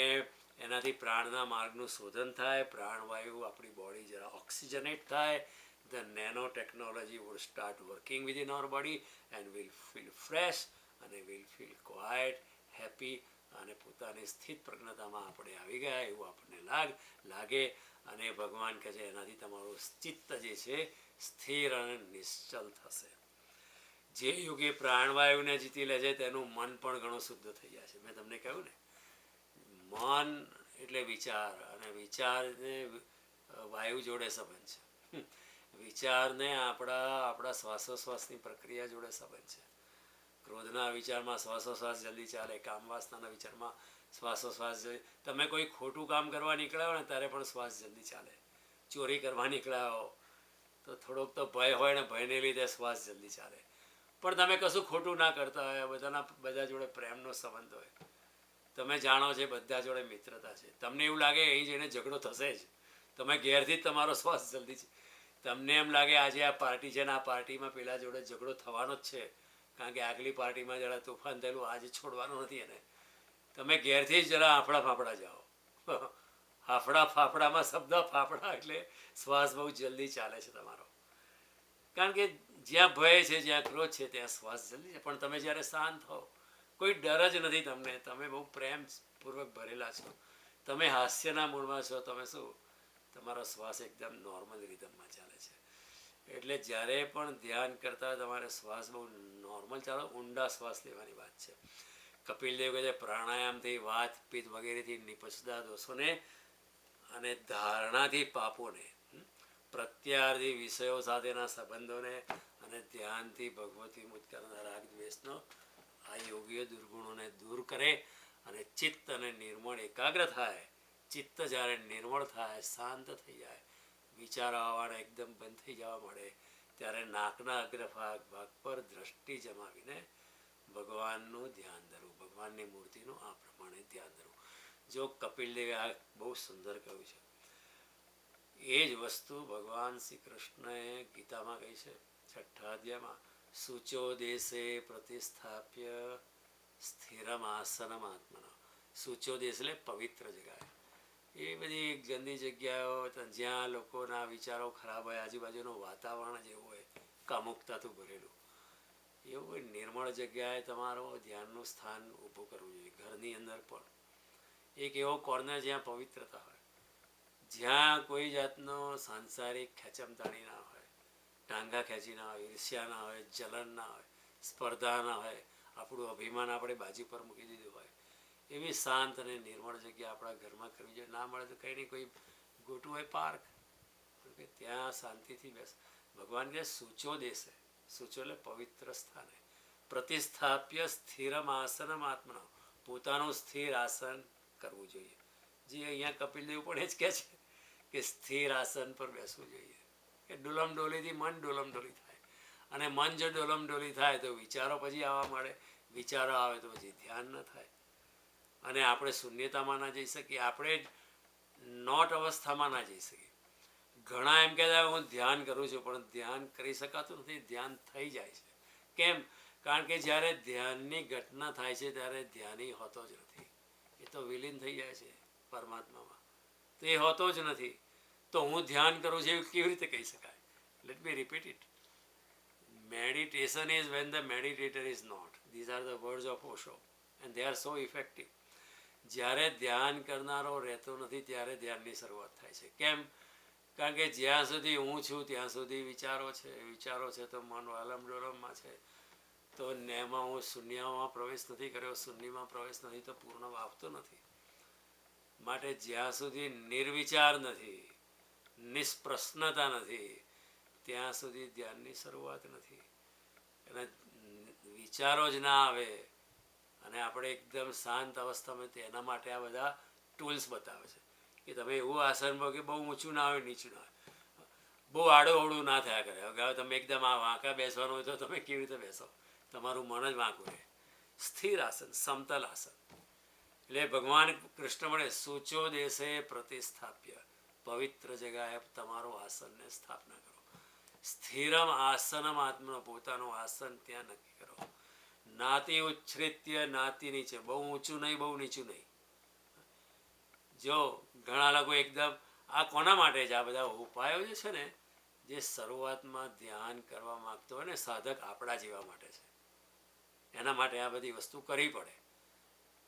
એનાથી પ્રાણના માર્ગનું શોધન થાય, પ્રાણવાયુ આપણી બોડી જરા ઓક્સિજનેટ થાય. The nanotechnology would start working within our body and we'll feel fresh અને we'll feel quiet, happy અને પોતાની સ્થિત પ્રજ્ઞતામાં આપણે આવી ગયા એવું આપણને લાગે. અને ભગવાન કહે છે એનાથી તમારું ચિત્ત જે છે સ્થિર અને નિશ્ચલ થશે. જે યોગી પ્રાણવાયુને જીતી લે છે તેનું મન પણ ઘણું શુદ્ધ થઈ જાય છે. મેં તમને કહ્યું ને, મન એટલે વિચાર, અને વિચારને વાયુ જોડે સંબંધ છે. વિચારને આપણા શ્વાસોશ્વાસની પ્રક્રિયા જોડે સંબંધ છે. ક્રોધના વિચારમાં શ્વાસોશ્વાસ જલ્દી ચાલે, કામવાસનાના વિચારમાં શ્વાસોશ્વાસ જલ્દી. તમે કોઈ ખોટું કામ કરવા નીકળ્યા હો ને ત્યારે પણ શ્વાસ જલ્દી ચાલે. ચોરી કરવા નીકળ્યા હો તો થોડોક તો ભય હોય ને, ભયને લીધે શ્વાસ જલ્દી ચાલે. પણ તમે કશું ખોટું ના કરતા હોય, બધા જોડે પ્રેમનો સંબંધ હોય, તમે જાણો છે બધા જોડે મિત્રતા છે, તમને એવું લાગે અહીં જઈને ઝઘડો થશે જ, તમે ઘેરથી જ તમારો શ્વાસ જલ્દી છે. તમને એમ લાગે આજે આ પાર્ટી છે ને આ પાર્ટીમાં પેલા જોડે ઝઘડો થવાનો જ છે, કારણ કે આગલી પાર્ટીમાં જરા તોફાન થયેલું, આજે છોડવાનું નથી એને. તમે ઘેરથી જ જરા હાફડા ફાફડા જાઓ. હાફડા ફાફડામાં શબ્દ ફાફડા એટલે શ્વાસ બહુ જલ્દી ચાલે છે તમારો. કારણ કે જ્યાં ભય છે, જ્યાં ક્રોધ છે, ત્યાં શ્વાસ જલ્દી છે. પણ તમે જ્યારે શાંત હો, કોઈ ડર જ નથી તમને, તમે બહુ પ્રેમપૂર્વક ભરેલા છો, તમે હાસ્યના મૂળમાં છો, તમે શું, તમારો શ્વાસ એકદમ નોર્મલ રિધમમાં ચાલે છે. એટલે જ્યારે પણ ધ્યાન કરતા તમારે શ્વાસ બહુ નોર્મલ ચાલો, ઊંડા શ્વાસ લેવાની વાત છે. કપિલદેવ કહે છે પ્રાણાયામથી વાત પિત્ત વગેરેથી નિપજતા દોષોને અને ધારણાથી પાપોને, પ્રત્યાર્થી વિષયો સાથેના સંબંધોને અને ધ્યાનથી ભગવતી મુક્ત કરનાર રાગ દ્વેષનો આ યોગીઓ દુર્ગુણોને દૂર કરે અને ચિત્ત અને નિર્મળ એકાગ્ર થાય. ચિત્ત જ્યારે નિર્મળ થાય, શાંત થઈ જાય, વિચારો આવવાના એકદમ બંધ થઈ જવા મળે, ત્યારે નાકના અગ્રભાગ પર દ્રષ્ટિ જમાવીને ભગવાનનું ધ્યાન ધરવું, ભગવાનની મૂર્તિનું આ પ્રમાણે ધ્યાન ધરવું. જો કપિલદેવે આ બહુ સુંદર કહ્યું છે. એ જ વસ્તુ ભગવાન શ્રી કૃષ્ણએ ગીતામાં કહી છે 6ઠ્ઠા અધ્યાયમાં, શુચો દેશે પ્રતિસ્થાપ્ય સ્થિરમ આસનમ આત્મના. શુચો દેશ એટલે પવિત્ર જગ્યાએ. એ બધી ગંદી જગ્યાઓ જ્યાં લોકોના વિચારો ખરાબ હોય, આજુબાજુનું વાતાવરણ જેવું હોય કામુકતાથી ભરેલું, એવું કોઈ નિર્મળ જગ્યાએ તમારો ધ્યાનનું સ્થાન ઊભું કરવું જોઈએ. ઘરની અંદર પણ એક એવો કોર્નર જ્યાં પવિત્રતા હોય, જ્યાં કોઈ જાતનો સાંસારિક ખેંચમતાણી ના હોય, ટાંગા ખેંચી ના હોય, ઈર્ષ્યા ના હોય, જલન ના હોય, સ્પર્ધા ના હોય, આપણું અભિમાન આપણે બાજુ પર મૂકી દીધું હોય, એવી શાંત અને નિર્મળ જગ્યા આપણા ઘરમાં કરવી જોઈએ. ના મળે તો કંઈ નહીં, કોઈ ગોટું હોય પાર્ક, કે ત્યાં શાંતિથી બેસ. ભગવાન કહે સૂચો દેશે, સૂચો એટલે પવિત્ર સ્થાને, પ્રતિસ્થાપ્ય સ્થિરમ આસનમ આત્મના, પોતાનું સ્થિર આસન કરવું જોઈએ. જે અહીંયા કપિલદેવ પણ એ જ કહે છે કે સ્થિર આસન પર બેસવું જોઈએ, કે ડોલમ ડોલીથી મન ડોલમ ડોલી થાય, અને મન જો ડોલમ ડોલી થાય તો વિચારો પછી આવવા મળે, વિચારો આવે તો પછી ધ્યાન ન થાય, અને આપણે શૂન્યતામાં ના જઈ શકીએ, આપણે નોટ અવસ્થામાં ના જઈ શકીએ. ઘણા એમ કહેતા હું ધ્યાન કરું છું, પણ ધ્યાન કરી શકાતું નથી, ધ્યાન થઈ જાય છે. કેમ? કારણ કે જ્યારે ધ્યાનની ઘટના થાય છે ત્યારે ધ્યાની હોતો જ નથી, એ તો વિલીન થઈ જાય છે પરમાત્મામાં, તો એ હોતો જ નથી. તો હું ધ્યાન કરું છું એવું કેવી રીતે કહી શકાય? Let me repeat it. Meditation is when the meditator is not. These are the words of Osho and they are so effective. જ્યારે ધ્યાન કરનારો રહેતો નથી ત્યારે ધ્યાનની શરૂઆત થાય છે. કેમ? કારણ કે જ્યાં સુધી હું છું ત્યાં સુધી વિચારો છે, વિચારો છે તો મન વાલમ ડોલમમાં છે, તો એમાં હું શૂન્યમાં પ્રવેશ નથી કર્યો, શૂન્યમાં પ્રવેશ નથી તો પૂર્ણ આવતો નથી. માટે જ્યાં સુધી નિર્વિચાર નથી, નિષ્પ્રશ્નતા નથી, ત્યાં સુધી ધ્યાનની શરૂઆત નથી. અને વિચારો જ ના આવે અને આપણે એકદમ શાંત અવસ્થામાં, તેના માટે આ બધા ટૂલ્સ બતાવે છે કે તમે એવું આસન બહુ કે બહુ ઊંચું ના હોય, નીચું ના હોય, બહુ આડું અવળું ના થયા કરે. હવે તમે એકદમ આ વાંકા બેસવાનું હોય તો તમે કેવી રીતે બેસો? તમારું મન જ વાંકું રહે. સ્થિર આસન, સમતલ આસન. એટલે ભગવાન કૃષ્ણ મળે સૂચો દેશે પ્રતિસ્થાપ્ય, પવિત્ર જગ્યાએ તમારું આસનને સ્થાપના કરો. સ્થિરમ આસનમ આત્મનો, પોતાનું આસન ત્યાં નક્કી કરો. નાતિ ઉચ્છ્રિત્ય, નાતિ નીચે, બહુ ઊંચું નહીં બહુ નીચું નહીં. જો ઘણા લોકો એકદમ, આ કોના માટે છે? આ બધા ઉપાયો જે છે ને, જે શરૂઆતમાં ધ્યાન કરવા માગતો હોય ને સાધક, આપણા જેવા માટે છે. એના માટે આ બધી વસ્તુ કરવી પડે.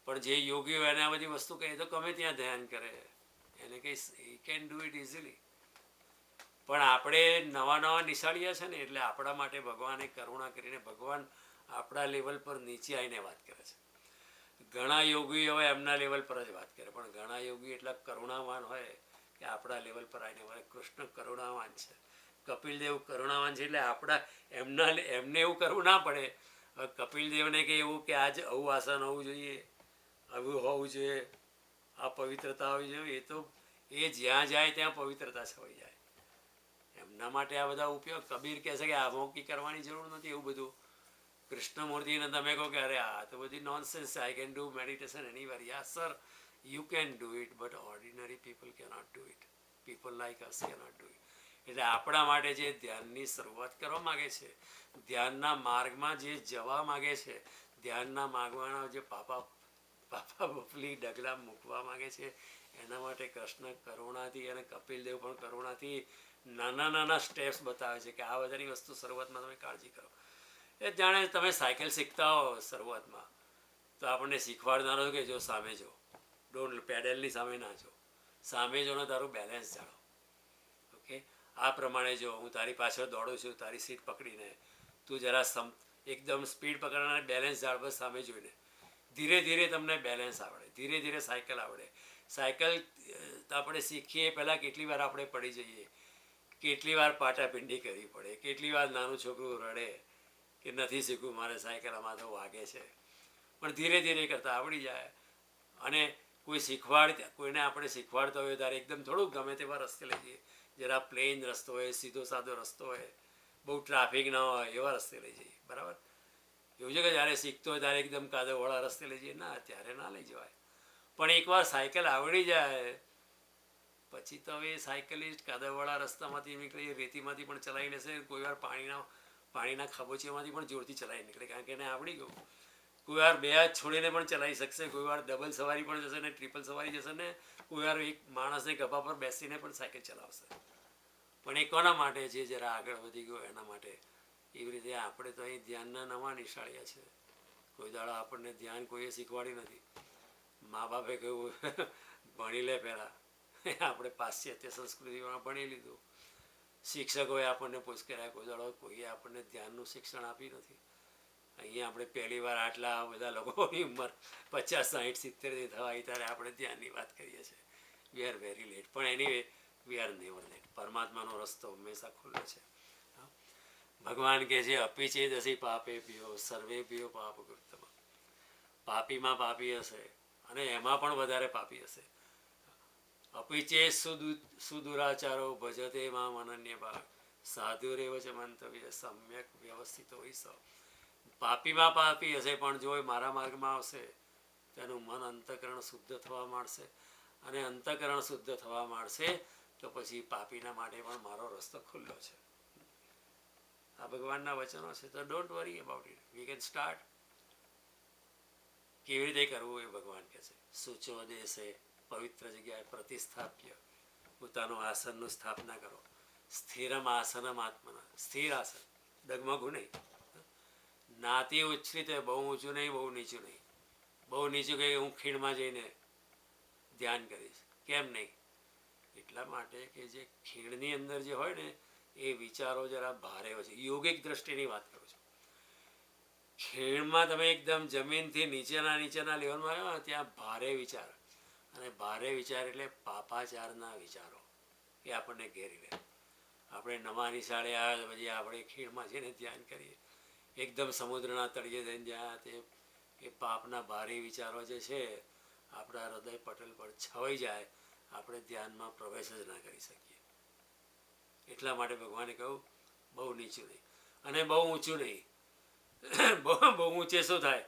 પણ જે યોગીઓ એને આ બધી વસ્તુ કહે તો ગમે ત્યાં ધ્યાન કરે, એને કંઈ he can do it easily. પણ આપણે નવા નવા નિશાળીયા છે ને એટલે આપણા માટે ભગવાને કરુણા કરીને ભગવાન આપણા લેવલ પર નીચે આવીને વાત કરે છે. ઘણા યોગી હવે એમના લેવલ પર જ વાત કરે, પણ ઘણા યોગી એટલા કરુણાવાન હોય કે આપણા લેવલ પર આવીને હોય. કૃષ્ણ કરુણાવાન છે, કપિલદેવ કરુણાવાન છે, એટલે આપણા એમને એવું કરવું ના પડે. હવે કપિલદેવને કે એવું કે આજ આવું આસન હોવું જોઈએ, આવું હોવું જોઈએ, આ પવિત્રતા હોવી જોઈએ, એ જ્યાં જાય ત્યાં પવિત્રતા છવાઈ જાય. એમના માટે આ બધા ઉપયોગ. કબીર કહે છે કે આમોકી કરવાની જરૂર નથી એવું બધું. કૃષ્ણમૂર્તિને તમે કહો કે અરે આ તો બધી nonsense, I can do meditation anywhere. Yeah sir, you can do it, but ordinary people cannot do it. People like us cannot do it. એટલે આપણા માટે જે ધ્યાનની શરૂઆત કરવા માગે છે, ધ્યાનના માર્ગમાં જે જવા માગે છે, ધ્યાનના માર્ગમાં જે પાપા બફલી ડગલા મૂકવા માગે છે, એના માટે કૃષ્ણ કરુણાથી અને કપિલદેવ પણ કરુણાથી નાના નાના સ્ટેપ્સ બતાવે છે કે આ બધાની વસ્તુ શરૂઆતમાં તમે કાળજી કરો. એ જાણે તમે સાયકલ શીખતા હો શરૂઆતમાં, તો આપણને શીખવાડનારો કે જો સામે જો, ડોન્ટ પેડલની સામે ના જો, સામે જો ને તારું બેલેન્સ જાણો. ઓકે, આ પ્રમાણે જો હું તારી પાછળ દોડું છું તારી સીટ પકડીને, તું જરા એકદમ સ્પીડ પકડવાના બેલેન્સ જાળ બસ સામે જોઈને. ધીરે ધીરે તમને બેલેન્સ આવડે, ધીરે ધીરે સાયકલ આવડે. સાયકલ આપણે શીખીએ પહેલાં કેટલી વાર આપણે પડી જઈએ, કેટલી વાર પાટાપિંડી કરવી પડે, કેટલી વાર નાનું છોકરું રડે કે નથી શીખવું મારે સાયકલ, આમાં તો વાગે છે. પણ ધીરે ધીરે કરતાં આવડી જાય. અને કોઈને આપણે શીખવાડતા હોય ત્યારે એકદમ થોડુંક ગમે તેવા રસ્તે લઈ જઈએ. જરા પ્લેન રસ્તો હોય, સીધો સાદો રસ્તો હોય, બહુ ટ્રાફિક ના હોય એવા રસ્તે લઈ જઈએ. બરાબર? એવું છે કે જ્યારે શીખતો હોય ત્યારે એકદમ કાદવવાળા રસ્તે લઈ જઈએ, ના, ત્યારે ના લઈ જવાય. પણ એકવાર સાયકલ આવડી જાય પછી તો હવે સાયકલિસ્ટ કાદવવાળા રસ્તામાંથી નીકળી, રેતીમાંથી પણ ચલાવી લેશે. કોઈ વાર પાણીના ખાબોચિયામાંથી પણ જોરથી ચલાવી નીકળે, કારણ કે એને આવડી ગયું. કોઈ વાર બે હાથ છોડીને પણ ચલાવી શકશે, કોઈ વાર ડબલ સવારી પણ જશે ને ટ્રિપલ સવારી જશે ને કોઈ વાર એક માણસને ગભા પર બેસીને પણ સાયકલ ચલાવશે. પણ એ કોના માટે છે? જરા આગળ વધી ગયો એના માટે. એવી રીતે આપણે તો અહીં ધ્યાનના નવા નિશાળ્યા છે. કોઈ દાડો આપણને ધ્યાન કોઈએ શીખવાડી નથી. મા બાપે કહ્યું ભણી લે પહેલાં, આપણે પાશ્ચાત્ય સંસ્કૃતિમાં ભણી લીધું. શિક્ષકોએ આપણને પૂછ કર્યા, કોઈ દાડો કોઈએ આપણને ધ્યાનનું શિક્ષણ આપ્યું નથી. અહીંયા આપણે પહેલી વાર આટલા બધા લોકોની ઉંમર 50, 60, 70 થવા આવી ત્યારે આપણે ધ્યાનની વાત કરીએ છીએ. We are very late. પણ એની વી આર નેવર લેટ. પરમાત્માનો રસ્તો હંમેશા ખુલ્લો છે. ભગવાન કહે છે અપિચેદસી પાપે ભ્યો સર્વે ભ્યો પાપ કૃતમ. પાપીમાં પાપી હશે અને એમાં પણ વધારે પાપી હશે. અપિચે સુદુરાચારો ભજતે મામ અનન્ય ભાગ સાધુરેવ ચ મંતવ્ય સમ્યક વ્યવસ્થિત હોય સ. પાપીમાં પાપી હશે પણ જો એ મારા માર્ગમાં આવશે તેનું મન અંતઃકરણ શુદ્ધ થવા માંડશે, અને અંતઃકરણ શુદ્ધ થવા માંડશે તો પછી પાપીના માટે પણ મારો રસ્તો ખુલ્લો છે. આ ભગવાનના વચનો છે. તો don't worry about it, we can start. કેવી રીતે કરવું એ ભગવાન કહે છે. સૂચો દેશે પવિત્ર જગ્યાએ પ્રતિસ્થાપ્ય પોતાનું આસનનું સ્થાપના કરો. સ્થિરમ આસનમ આત્મના, સ્થિર આસન, ડગમગું નહીં. નાતિ ઉચ્છ્રિત હોય, બહુ ઊંચું નહીં બહુ નીચું નહીં. બહુ નીચું કહે હું ખીણમાં જઈને ધ્યાન કરીશ, કેમ નહીં? એટલા માટે કે જે ખીણની અંદર જે હોય ને એ વિચારો જરા ભારે હોય છે. યોગિક દ્રષ્ટિની વાત કરું છું. ખીણમાં તમે એકદમ જમીનથી નીચેના લેવલમાં આવ્યો ને ત્યાં ભારે વિચાર, અને ભારે વિચાર એટલે પાપાચારના વિચારો એ આપણને ઘેરી લે. આપણે નવા નિશાળે આવ્યા પછી આપણે ખીણમાં જઈને ધ્યાન કરીએ, એકદમ સમુદ્રના તળિયે જઈને જ્યાં તે એ પાપના ભારે વિચારો જે છે આપણા હૃદય પટલ પર છવાઈ જાય, આપણે ધ્યાનમાં પ્રવેશ જ ના કરી શકીએ. એટલા માટે ભગવાને કહ્યું બહુ નીચું નહીં અને બહુ ઊંચું નહીં. બહુ ઊંચે શું થાય?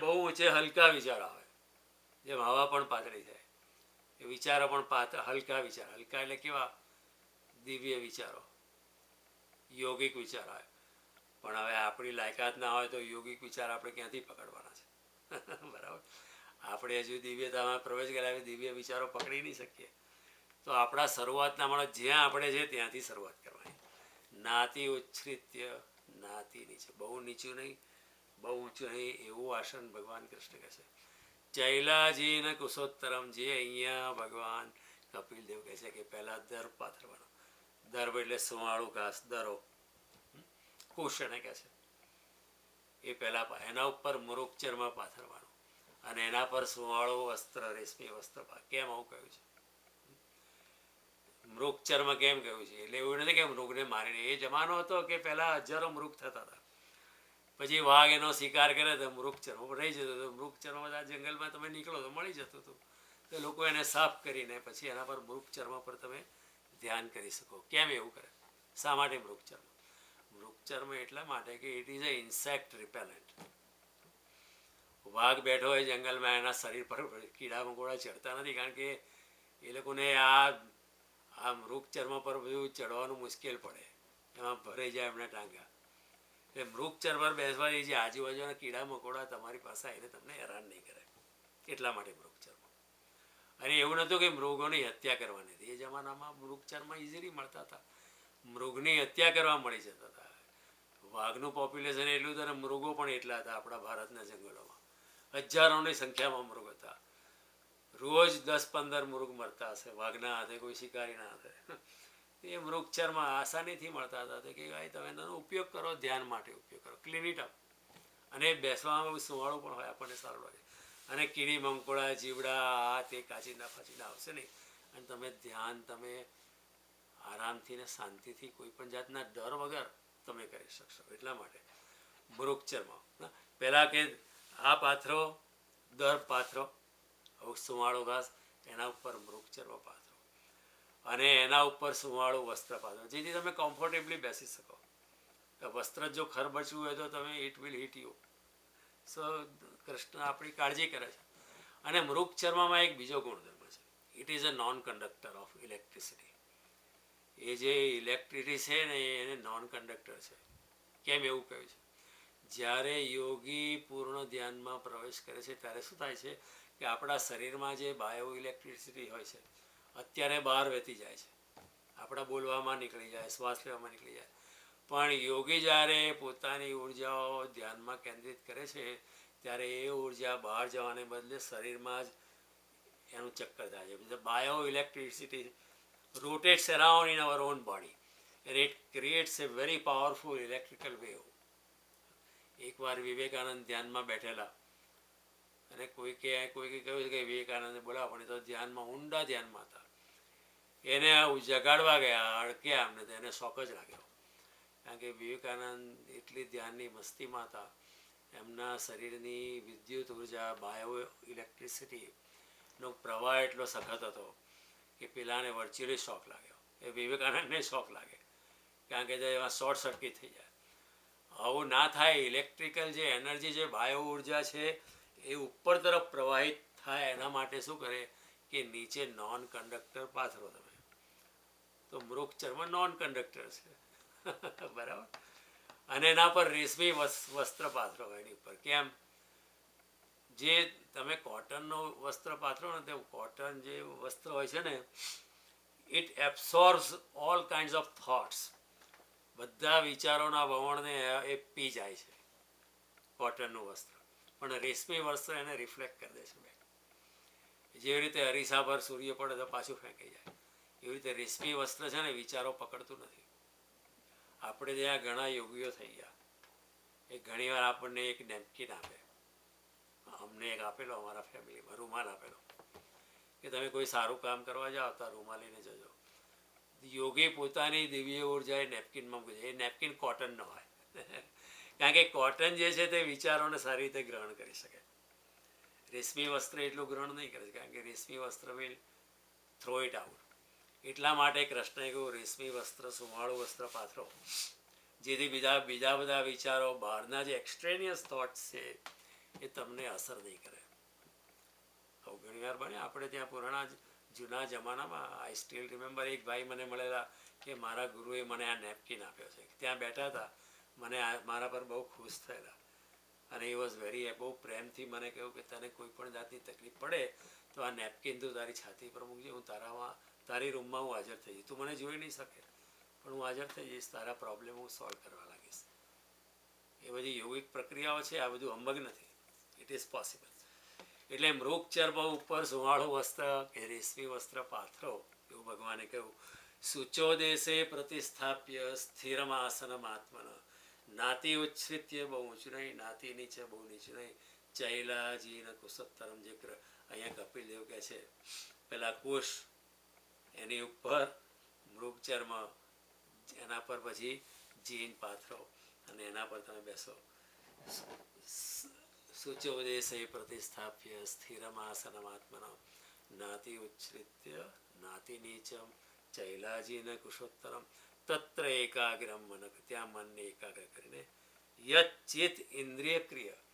બહુ ઊંચે હલકા વિચાર આવે, જેમ હવા પણ પાતળી થાય. એ વિચારો પણ હલકા વિચાર. હલકા એટલે કેવા? દિવ્ય વિચારો, યોગિક વિચાર આવે. પણ હવે આપણી લાયકાત ના હોય તો યોગિક વિચાર આપણે ક્યાંથી પકડવાના છે? બરાબર? આપણે હજુ દિવ્યતામાં પ્રવેશ કર્યા દિવ્ય વિચારો પકડી નહીં શકીએ. તો આપણા શરૂઆતના માણસ જ્યાં આપણે છે ત્યાંથી શરૂઆત કરવાની. નાતિ ઉચ્છ્રિત્ય નાતિ નીચે, બહુ નીચું નહીં બહુ ઊંચું નહીં, એવું આસન ભગવાન કૃષ્ણ કહે છે. ચૈલાજી ને કુશોત્તરમ, જે અહીંયા ભગવાન કપિલદેવ કહે છે કે પહેલાં દર્પ પાથરવાનો. દર્ભ એટલે સુવાળું ઘાસ, દરો, કુશ એને કહે છે. એ પહેલાં એના ઉપર મૃગચર્મ પાથરવાનું અને એના પર સુવાળું વસ્ત્ર, રેશમી વસ્ત્ર. કેમ આવું કહ્યું છે? મૃગચર્મ કેમ કહ્યું છે? એટલે એવું નથી કે મૃગને મારીને. એ જમાનો હતો કે પહેલાં હજારો મૃગ થતા હતા, પછી વાઘ એનો શિકાર કરે તો મૃગચર્મ રહી જતો હતો. મૃગચર્મ બધા જંગલમાં તમે નીકળો તો મળી જતું હતું. તો લોકો એને સાફ કરીને પછી એના પર મૃગચર્મ પર તમે ધ્યાન કરી શકો. કેમ એવું કરે? શા માટે મૃગચર્મ? મૃગચર્મ એટલા માટે કે it is a insect repellent. વાઘ બેઠો હોય જંગલમાં, એના શરીર પર કીડા મકોડા ચડતા નથી, કારણ કે એ લોકોને આ મૃગચર્મ પર બધું ચડવાનું મુશ્કેલ પડે, એમાં ભરાઈ જાય એમના ટાંગા. એટલે મૃગચર્મ પર બેસવાથી જે આજુબાજુના કીડા મકોડા તમારી પાસે આવીને તમને હેરાન નહીં કરે, એટલા માટે મૃગચર્મ. અને એવું નહોતું કે મૃગોની હત્યા કરવાની હતી. એ જમાનામાં મૃગચર્મ ઇઝીલી મળતા હતા, મૃગની હત્યા કરવા મળી જતા હતા. વાઘનું પોપ્યુલેશન એટલું હતું અને મૃગો પણ એટલા હતા. આપણા ભારતના જંગલોમાં હજારોની સંખ્યામાં મૃગ હતા. રોજ 10-15 મૃગ મરતા હશે વાઘના હાથે, કોઈ શિકારીના હાથે. એ મૃગચર્મ આસાનીથી મળતા હતા. તો કે ભાઈ તમે એનો ઉપયોગ કરો, ધ્યાન માટે ઉપયોગ કરો, ક્લીન ઇટ અપ. અને બેસવામાં બહુ સુવાળું પણ હોય, આપણને સારું લાગે. અને કીડી મંકોડા, જીવડા, આ તે કાચીંડા ફાચીંડા આવશે નહીં. અને તમે ધ્યાન, તમે આરામથી ને શાંતિથી, કોઈ પણ જાતના ડર વગર તમે કરી શકશો. એટલા માટે મૃગચર્મ. પહેલાં કે આ પાથરો, દર પાથરો, સુવાળો ઘાસ, એના ઉપર મૃગચર્મ પાથરો અને એના ઉપર સુવાળું વસ્ત્ર પાથરો, જેથી તમે કમ્ફર્ટેબલી બેસી શકો. વસ્ત્ર જો ખરબચવું હોય તો તમે ઇટ વિલ હિટ યુ. સો કૃષ્ણ આપણી કાળજી કરે છે. અને મૃગચર્મમાં એક બીજો ગુણધર્મ છે. It is a non conductor of electricity. એ જે ઇલેક્ટ્રિસિટી છે ને, એને નોન કંડક્ટર છે. કેમ એવું કહ્યું છે? જ્યારે યોગી પૂર્ણ ધ્યાનમાં પ્રવેશ કરે છે ત્યારે શું થાય છે કે આપણા શરીરમાં જે બાયો ઇલેક્ટ્રિસિટી હોય છે, અત્યારે બહાર વહેતી જાય છે, આપણા બોલવામાં નીકળી જાય, શ્વાસ લેવામાં નીકળી જાય. પણ યોગી જ્યારે પોતાની ઉર્જાઓ ધ્યાનમાં કેન્દ્રિત કરે છે ત્યારે એ ઉર્જા બહાર જવાને બદલે શરીરમાં જ એનું ચક્કર થાય છે. The bioelectricity rotates around in our own body and it creates a very powerful electrical wave. એકવાર વિવેકાનંદ ધ્યાનમાં બેઠેલા અને કોઈકે કહ્યું કે વિવેકાનંદને બોલાવો, પણ એ તો ધ્યાનમાં, ઊંડા ધ્યાનમાં હતા. એને જગાડવા ગયા, અડક્યા અમને તો એને શોખ જ લાગ્યો. કારણ કે વિવેકાનંદ એટલી ધ્યાનની મસ્તીમાં હતા, એમના શરીરની વિદ્યુત ઉર્જા, બાયો ઇલેક્ટ્રિસિટીનો પ્રવાહ એટલો સખત હતો કે પેલાને વર્ચ્યુઅલી શોખ લાગ્યો. એ વિવેકાનંદને શોખ લાગે, કારણ કે એમાં શોર્ટ સર્કિટ થઈ જાય. આવું ના થાય. ઇલેક્ટ્રિકલ જે એનર્જી, જે બાયો ઉર્જા છે, એ ઉપર તરફ પ્રવાહિત થાય. એના માટે શું કરે કે નીચે નોન કંડક્ટર પાથરો તમે. તો મૃગચર્મ નોન કંડક્ટર છે. બરાબર. અને એના પર રેશમી વસ્ત્ર પાથરો એની ઉપર. કેમ? જે તમે કોટનનો વસ્ત્ર પાથરો ને, તે કોટન જે વસ્ત્ર હોય છે ને, it absorbs all kinds of thoughts. બધા વિચારોના વવણને એ પી જાય છે કોટનનું વસ્ત્ર. પણ રેશમી વસ્ત્ર એને રિફ્લેક્ટ કરી દે છે. જેવી રીતે અરીસા પર સૂર્ય પડે તો પાછું ફેંકાઈ જાય, એવી રીતે રેશમી વસ્ત્ર છે ને વિચારો પકડતું નથી. આપણે ત્યાં ઘણા યોગીઓ થઈ ગયા, એ ઘણીવાર આપણને એક નેપકિન આપે. અમને એક આપેલો, અમારા ફેમિલીમાં રૂમાલ આપેલો કે તમે કોઈ સારું કામ કરવા જાઓ તો રૂમાલ લઈને જજો. યોગી પોતાની દિવ્ય ઉર્જા એ નેપકિનમાં મૂકે છે. એ નેપકિન કોટન ન હોય, કારણ કે કોટન જે છે તે વિચારોને સારી રીતે ગ્રહણ કરી શકે. રેશમી વસ્ત્ર એટલું ગ્રહણ નહીં કરે, કારણ કે રેશમી વસ્ત્ર વિલ થ્રો ઇટ આઉટ. એટલા માટે કૃષ્ણએ કહ્યું રેશમી વસ્ત્ર, સુવાળું વસ્ત્ર પાથરો, જેથી બીજા બધા વિચારો, બહારના જે એક્સટ્રેનિયસ થોટ્સ છે, એ તમને અસર નહીં કરે. આવું ઘણી વાર બને. આપણે ત્યાં પુરાણા જૂના જમાનામાં આઈ સ્ટીલ રિમેમ્બર, એક ભાઈ મને મળેલા કે મારા ગુરુએ મને આ નેપકિન આપ્યો છે. ત્યાં બેઠા હતા, મને મારા પર બહુ ખુશ થયેલા અને એ વોઝ વેરી, બહુ પ્રેમથી મને કહ્યું કે તને કોઈ પણ જાતની તકલીફ પડે તો આ નેપકિન તું તારી છાતી પર મૂકજે, હું તારી રૂમમાં હું હાજર થઈ જઈશ. તું મને જોઈ નહીં શકે પણ હું હાજર થઈ જઈશ, તારા પ્રોબ્લેમ હું સોલ્વ કરવા લાગીશ. એ બધી યોગિક પ્રક્રિયાઓ છે, આ બધું હંબગ નથી. It is possible. એટલે મૃગચર્મ ઉપર સુવાળું વસ્ત્ર કે રેશમી વસ્ત્ર પાથરો, એવું ભગવાને કહ્યું. શુચો દેશે પ્રતિસ્થાપ્ય સ્થિરમાસનમાત્મન નાતિ ઉચ્છ્રિત્ય બહુ ઊંચું નહીં, નાતિ નીચે બહુ નીચું નહીં, ચૈલાજીન કુસત્તરમ જે અહીંયા કપિલદેવ કહે છે પેલા કુશ એની ઉપર મૃગચર્મ એના પર પછી જીન પાથરો અને એના પર તમે બેસો. શુચો દેશે પ્રતિસ્થાપ્ય સ્થિરમાસનમાત્મન નાતિ ઉચ્છ્રિત્ય નાતિ નીચમ ચૈલાજીન કુશોત્તરમ તત્ર એકાગ્રમ મન, ત્યાં મનને એકાગ્ર કરીને યચિત ઇન્દ્રિય ક્રિયા,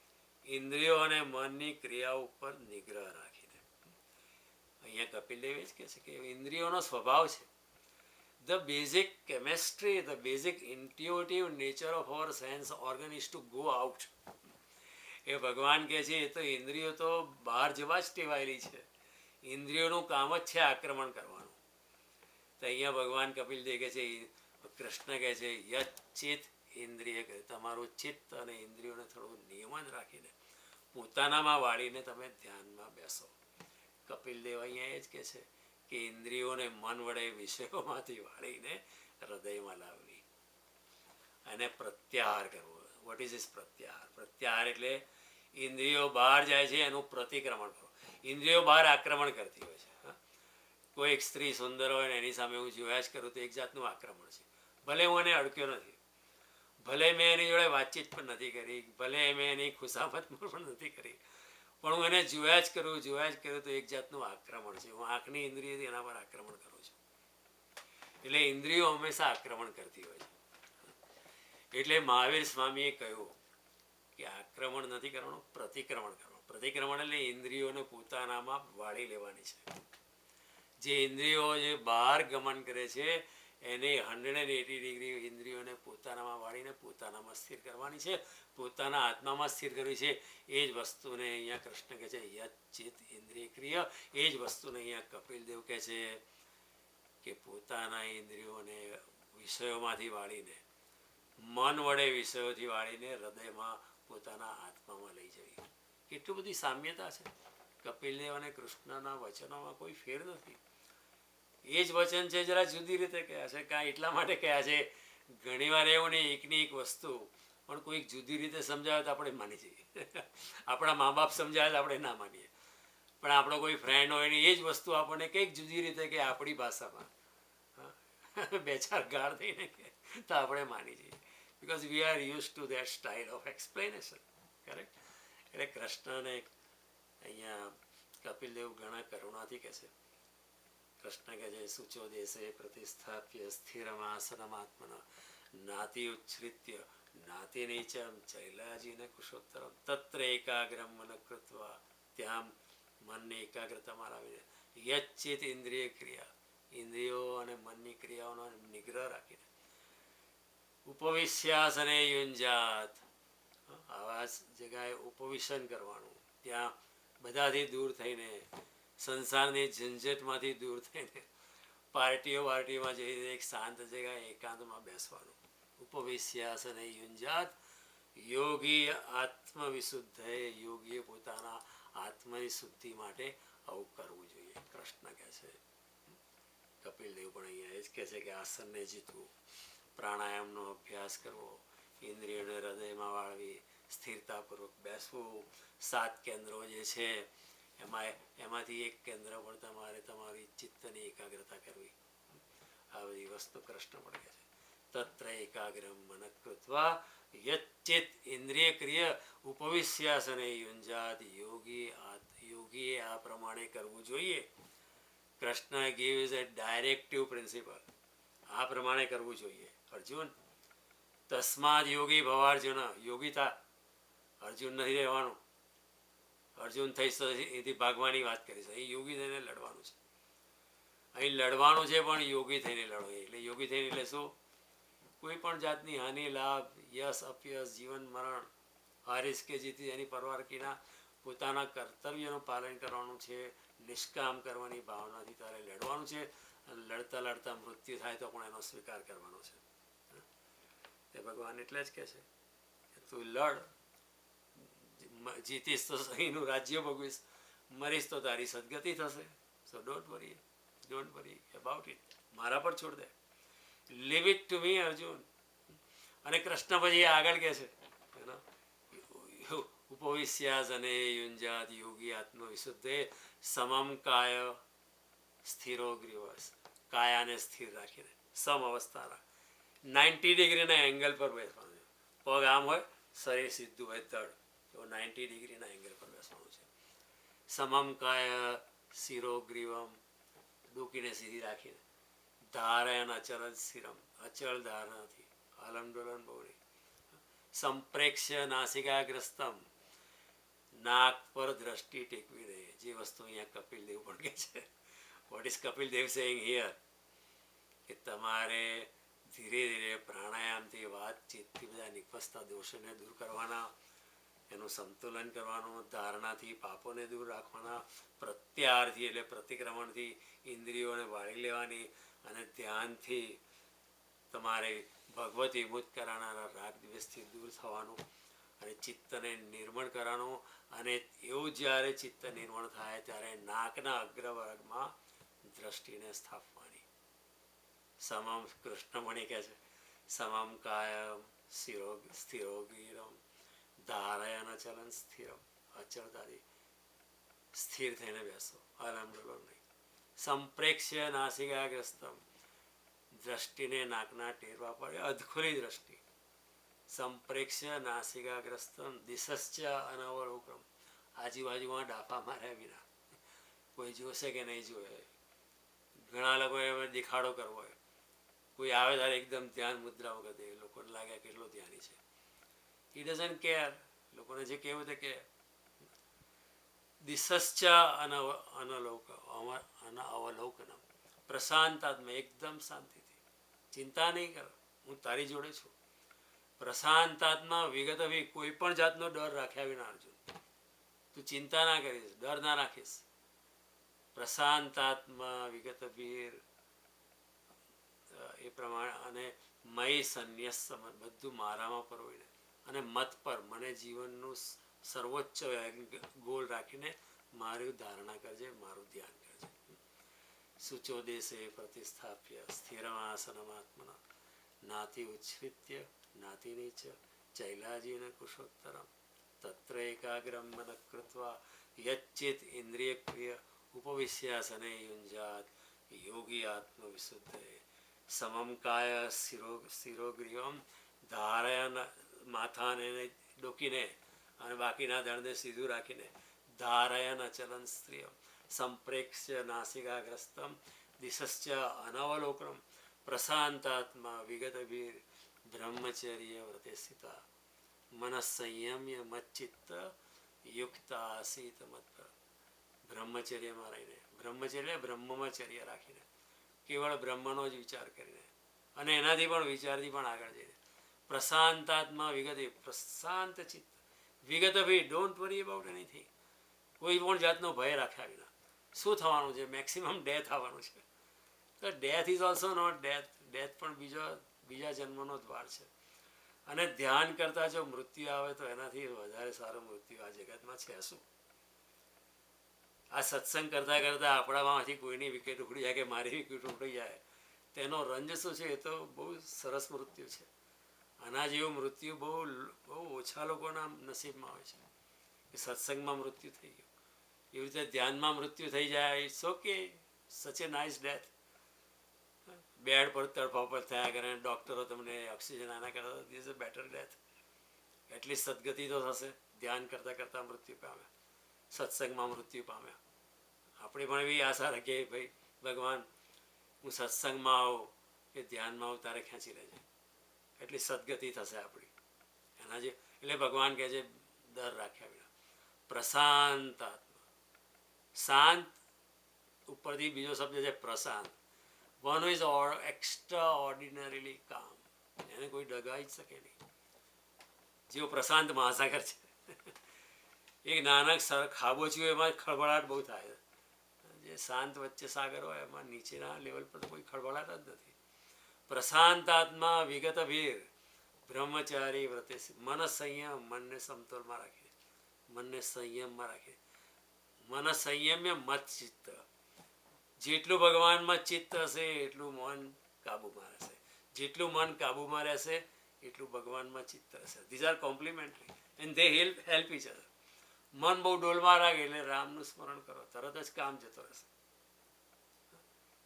ઇન્દ્રિયો અને મનની ક્રિયા ઉપર નિગ્રહ રાખીને. અહીંયા કપિલદેવ જ કહે છે કે ઇન્દ્રિયોનો સ્વભાવ છે, the basic chemistry, the basic intuitive nature of our sense organ is to go out. એ ભગવાન કહે છે એ તો ઇન્દ્રિયો તો બહાર જવા જ ટેવાયેલી છે, ઇન્દ્રિયોનું કામ જ છે આક્રમણ કરવાનું. તો અહીંયા ભગવાન કપિલદેવ કહે છે, કૃષ્ણ કહે છે યચિત ઇન્દ્રિય, તમારું ચિત્ત અને ઇન્દ્રિયોને થોડું નિયમન રાખીને પોતાનામાં વાળીને તમે ધ્યાનમાં બેસો. કપિલદેવ અહીંયા એ જ કહે છે કે ઇન્દ્રિયોને મન વડે વિષયોમાંથી વાળીને હૃદયમાં લાવવી અને પ્રત્યાહાર કરવો. What is is pratyahara? પ્રત્યાહાર એટલે ઇન્દ્રિયો બહાર જાય છે એનું પ્રતિક્રમણ કરો. ઇન્દ્રિયો બહાર આક્રમણ કરતી હોય છે. કોઈ એક સ્ત્રી સુંદર હોય ને એની સામે હું જોયા જ કરું તો એક જાતનું આક્રમણ છે. ભલે હું એને અડક્યો નથી, ભલે મેં એની જોડે વાતચીત પણ નથી કરી, ભલે મેં એની ખુશામત પણ નથી કરી, પણ હું એને જોયા જ કરું તો એક જાતનું આક્રમણ છે. હું આંખની ઇન્દ્રિયથી એના પર આક્રમણ કરું છું. એટલે ઇન્દ્રિયો હંમેશા આક્રમણ કરતી હોય છે. એટલે મહાવીર સ્વામીએ કહ્યું કે આક્રમણ નથી કરવાનું, પ્રતિક્રમણ કરવાનું. પ્રતિક્રમણ એટલે ઇન્દ્રિયોને પોતાનામાં વાળી લેવાની છે. જે ઇન્દ્રિયો જે બહાર ગમન કરે છે એને 180 ડિગ્રી ઇન્દ્રિયોને પોતાનામાં વાળીને પોતાનામાં સ્થિર કરવાની છે, પોતાના આત્મામાં સ્થિર કરવી છે. એ જ વસ્તુને અહીંયા કૃષ્ણ કહે છે યચિત ઇન્દ્રિય ક્રિયા. એ જ વસ્તુને અહીંયા કપિલદેવ કહે છે કે પોતાના ઇન્દ્રિયોને વિષયોમાંથી વાળીને, મન વડે વિષયોથી વાળીને હૃદયમાં પોતાના આત્મામાં લઈ જવી. કેટલી બધી સામ્યતા છે કપિલદેવ અને કૃષ્ણના વચનોમાં, કોઈ ફેર નથી. એ જ વચન છે, જરા જુદી રીતે કહ્યા છે. કાં એટલા માટે કહ્યા છે, ઘણીવાર એવું નહીં એકની એક વસ્તુ પણ કોઈક જુદી રીતે સમજાવે તો આપણે માની જઈએ. આપણા મા બાપ સમજાવે તો આપણે ના માનીએ, પણ આપણો કોઈ ફ્રેન્ડ હોય ને એ જ વસ્તુ આપણને કંઈક જુદી રીતે કે આપણી ભાષામાં બે ચાર ગાળ થઈને કે તો આપણે માની જઈએ, because we are use to that style of explanation. Correct? એટલે કૃષ્ણને અહીંયા કપિલદેવ ઘણા કરુણાથી કહે છે. કૃષ્ણ કહે છે શુચો દેશે પ્રતિસ્થાપ્ય સ્થિરમાસનમાત્મન નાતિ ઉચ્છ્રિત્ય નાતિ નીચમ ચૈલાજીને કુશોત્તરમ તત્ર એકાગ્રમ મન કૃત્વા, ત્યાં મનને એકાગ્રતા લાવીને યચિત ઇન્દ્રિય ક્રિયા, ઇન્દ્રિયો અને મનની ક્રિયાઓનો નિગ્રહ રાખીને ઉપવિશ્યાસને યુંજાત, આવા જગ્યાએ ઉપવિશન કરવાનું. ત્યાં બધાથી દૂર થઈને, સંસારની ઝંઝટમાંથી દૂર થઈને પાર્ટીઓમાં જઈને એક શાંત જગ્યાએ એકાંતમાં બેસવાનું. ઉપવિશ્યાસને યુંજાત યોગી આત્મવિશુદ્ધએ, યોગીએ પોતાના આત્મની શુદ્ધિ માટે આવું કરવું જોઈએ. કૃષ્ણ કહે છે. કપિલદેવ પણ અહીંયા એ જ કહે છે કે આસનને જીતવું, પ્રાણાયામનો અભ્યાસ કરવો, ઇન્દ્રિયોને હૃદયમાં વાળવી, સ્થિરતાપૂર્વક બેસવું. 7 કેન્દ્રો જે છે એમાંથી એક કેન્દ્ર પર તમારે તમારી ચિત્તની એકાગ્રતા કરવી. આ બધી વસ્તુ કૃષ્ણ પણ કહે છે. તત્ર એકાગ્રમ મન કૃત્વા યચિત ઇન્દ્રિય ક્રિય ઉપવિશ્યાસને યુંજાત, યોગીએ આ પ્રમાણે કરવું જોઈએ. Krishna gives a directive principle. આ પ્રમાણે કરવું જોઈએ. અર્જુન તસ્માદ યોગી ભવાર્જુન, યોગીતા અર્જુન નથી રહેવાનું. અર્જુન થઈશ તો એથી ભાગવાની વાત કરીશ. અહીં યોગી થઈને લડવાનું છે. અહીં લડવાનું છે પણ યોગી થઈને લડો. એટલે યોગી થઈને એટલે શું? કોઈ પણ જાતની હાનિ લાભ, યશ અપયશ, જીવન મરણ, હારીસ કે જીતી એની પરવારકીના પોતાના કર્તવ્યનું પાલન કરવાનું છે. નિષ્કામ કરવાની ભાવનાથી તારે લડવાનું છે. અને લડતા લડતા મૃત્યુ થાય તો પણ એનો સ્વીકાર કરવાનો છે. એ ભગવાન એટલે જ કહે છે કે તું લડ, જીતીશ તો અહીંનું રાજ્ય ભોગવીશ, મરીશ તો તારી સદગતિ થશે. So don't worry about it. મારા પર છોડ દે, leave it to me Arjun. અને કૃષ્ણ પછી આગળ કહે છે ઉપવિશ્યાસ અને યુંજાત યોગી આત્મવિશુદ્ધે સમમ કાય સ્થિરો ગ્રીવસ. કાયાને સ્થિર રાખીને સમ અવસ્થા રાખ, 90 ડિગ્રીના એંગલ પર બેસવાનું છે. પગ આમ હોય, શરીર સીધું હોય, તળ તો 90 ડિગ્રીના એંગલ પર બેસવાનું છે. સમમ કાય શિરો ગ્રીવમ, ડૂકીને સીધી રાખીને. ધારયન અચલ સ્થિરમ, અચળ ધારણાથી હલનડોલન બહુ નહીં. સંપ્રેક્ષ્ય નાસિકાગ્રસ્તમ, નાક પર દ્રષ્ટિ ટેકવી દે. જે વસ્તુ અહીંયા કપિલ દેવ પણ કહે છે. What is Kapil Dev saying here? કે તમારે ધીરે ધીરે પ્રાણાયામથી, વાતચીતથી બધા નિપજતા દોષોને દૂર કરવાના, એનું સંતુલન કરવાનું, ધારણાથી પાપોને દૂર રાખવાના, પ્રત્યાહારથી એટલે પ્રતિક્રમણથી ઇન્દ્રિયોને વાળી લેવાની, અને ધ્યાનથી તમારે ભગવત વિમુખ કરાવનારા રાગ દ્વેષથી દૂર થવાનું, અને ચિત્તને નિર્મળ કરવાનું. અને એવું જ્યારે ચિત્ત નિર્મળ થાય ત્યારે નાકના અગ્રભાગમાં દ્રષ્ટિને સ્થાપવાની. સમમ, કૃષ્ણમણી કહે છે સમમ કાયમ સ્થિરોગીરમ ધારયન અચલન સ્થિરમ. અચળતાથી સ્થિર થઈને બેસો, હલનડોલન નહીં. સંપ્રેક્ષ્ય નાસિકાગ્રસ્તમ, દ્રષ્ટિને નાકના ટેરવા પડે, અધખુલી દ્રષ્ટિ. સંપ્રેક્ષ્ય નાસિકાગ્રસ્તમ દિશશ્ચ અનવલોકમ, આજુબાજુમાં ડાફા માર્યા વિના. કોઈ જોશે કે નહીં જોવે. ઘણા લોકોએ દેખાડો કરવો હોય, કોઈ આવે ત્યારે એકદમ ધ્યાન મુદ્રા વગર દે, લોકોને લાગે કેટલો ધ્યાની છે. હી ડઝન્ટ કેર. લોકોને જે કહેવું તે કે દિશશ્ચ અવલોકનમ, પ્રશાંતાત્મા, એકદમ શાંતિથી, ચિંતા નહીં કરો, હું તારી જોડે છું. પ્રશાંતાત્મા વિગતભી, કોઈ પણ જાતનો ડર રાખ્યા વિના અર્જુન. તું ચિંતા ના કરીશ, ડર ના રાખીશ. પ્રશાંતાત્મા વિગતભીર એ પ્રમાણે, અને મય સંન્યસ, બધું મારામાં પરવીને, અને મત પર, મને જીવનનું સર્વોચ્ચ ગોલ રાખીને મારું ધારણા કરજે, મારું ધ્યાન કરજે. શુચો દેશે પ્રતિસ્થાપ્ય સ્થિરમાસનમાત્મના, નાતિ ઉચ્છ્રિત્ય નાતિ નીચ ચૈલાજીને કુશોત્તરમ તત્ર એકાગ્રમ મન કૃત્વા યચ્ચિત ઇન્દ્રિયક્રિય ઉપવિશ્યાસને યુંજાત યોગી આત્મવિશુદ્ધે. સમમ કાય શિરોગ્રીવમ ધારયન, માથાને ડોકીને અને બાકીના દળને સીધું રાખીને. ધારયન અચલન સ્ત્રિયમ સંપ્રેક્ષ્ય નાસિકાગ્રસ્તમ દિશશ્ચ અનવલોકનમ પ્રશાંતાત્મા વિગતભીર બ્રહ્મચર્ય વ્રતે સ્થિતા મનઃસંયમ્ય મચ્ચિત્ત યુક્તા આસીત મત. બ્રહ્મચર્યમાં રહીને, બ્રહ્મચર્ય બ્રહ્મમાં ચર્ય રાખીને, કેવળ બ્રહ્મનો જ વિચાર કરીને, અને એનાથી પણ વિચારથી પણ આગળ જઈને. પ્રશાંતાત્મા વિગત, પ્રશાંત ચિત્ત, વિગત ભી, ડોન્ટ વરી અબાઉટ એનીથિંગ. કોઈ પણ જાતનો ભય રાખ્યા વિના. શું થવાનું છે? મેક્સિમમ ડેથ આવવાનું છે. તો death is also not death. Death પણ બીજા જન્મનો દ્વાર છે. અને ધ્યાન કરતા જો મૃત્યુ આવે તો એનાથી વધારે સારું મૃત્યુ આ જગતમાં છે શું? આ સત્સંગ કરતા કરતા આપણામાંથી કોઈની વિકેટ ઉખડી જાય કે મારી વિકેટ ઉખડી જાય, તેનો રંજ શું છે? એ તો બહુ સરસ મૃત્યુ છે. આના જેવું મૃત્યુ બહુ ઓછા લોકોના નસીબમાં હોય છે કે સત્સંગમાં મૃત્યુ થઈ ગયું. એવી રીતે ધ્યાનમાં મૃત્યુ થઈ જાય, ઇટ્સ ઓકે, સચ એ નાઇસ ડેથ. બેડ પર તડફાફડ થયા કરે, ડૉક્ટરો તમને ઓક્સિજન આના કરતા, ધીસ અ બેટર ડેથ. એટલી સદગતિ તો થશે. ધ્યાન કરતાં કરતાં મૃત્યુ પામ્યા, સત્સંગમાં મૃત્યુ પામ્યા. આપણે પણ એવી આશા રાખીએ, ભાઈ ભગવાન હું સત્સંગમાં આવું કે ધ્યાનમાં આવું, તારે ખેંચી લેજે, એટલી સદગતિ થશે આપણી. એના જે એટલે ભગવાન કહે છે ડર રાખ્યા વિના પ્રશાંત આત્મા. શાંત ઉપરથી બીજો શબ્દ છે પ્રશાંત. વન ઇઝ એક્સ્ટ્રા ઓર્ડિનરીલી કામ. એને કોઈ ડગાવી જ શકે નહીં. જેવો પ્રશાંત મહાસાગર છે. એક નાના ખાબોચીઓ, એમાં ખળભળાટ બહુ થાય. જે શાંત વચ્ચે સાગર હોય એમાં નીચેના લેવલ પર કોઈ ખળભળાટ જ નથી. પ્રશાંત આત્મા વિગત ભીર બ્રહ્મચારી વ્રતે મન સંયમ, મનને સમતોલમાં રાખીને, મનને સંયમમાં રાખીને. મન સંયમ્ય મત ચિત્ત, જેટલું ભગવાનમાં ચિત્ત હશે એટલું મન કાબૂમાં રહેશે, જેટલું મન કાબૂમાં રહેશે એટલું ભગવાનમાં ચિત્ત હશે. These are complementary and they help each other. મન બહુ ડોલમાં રાખે એટલે રામનું સ્મરણ કરો, તરત જ કામ જતો રહેશે.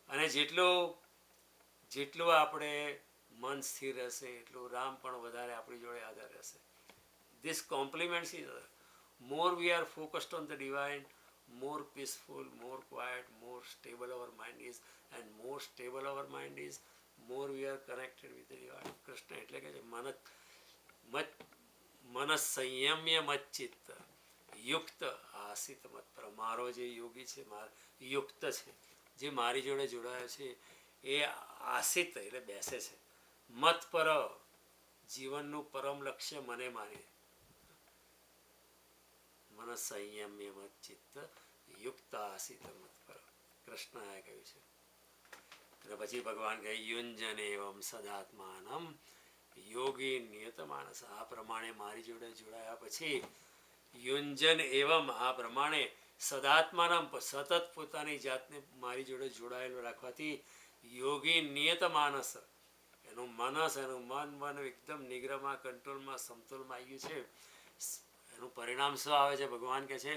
અને જેટલું આપણે મન સ્થિર રહેશે એટલું રામ પણ વધારે આપણી જોડે આધાર રહેશે. This complements each other. More we are focused on the divine, more peaceful, more quiet, more stable our mind is, and more stable our mind is, more we are connected with the divine. Krishna એટલે કે મન સંયમ્ય મચ્ચિત્ત યુક્ત આસિત મત પર. મારો જે યોગી છે, યુક્ત છે, જે મારી જોડે જોડાયો છે એ આસિત એટલે બેસે છે, મત પર જીવનનું પરમ લક્ષ્ય મને માની, મન સંયમ્ય મત ચિત્ત યુક્ત આસિત મત પર. કૃષ્ણએ કહ્યું છે. અને પછી ભગવાન કહે યુંજન એવમ સદાત્માનમ યોગી નિયત માનસ. આ પ્રમાણે મારી જોડે જોડાયા પછી યુંજન એવમ આ પ્રમાણે સદાત્માનમ સતત પોતાની જાતને મારી જોડે જોડાયેલો રાખવાથી યોગી નિયત માનસ એનું મનસ એનું મન એકદમ નિગ્રહમાં કંટ્રોલમાં સમતોલમાં આવી ગયું છે. એનું પરિણામ શું આવે છે? ભગવાન કહે છે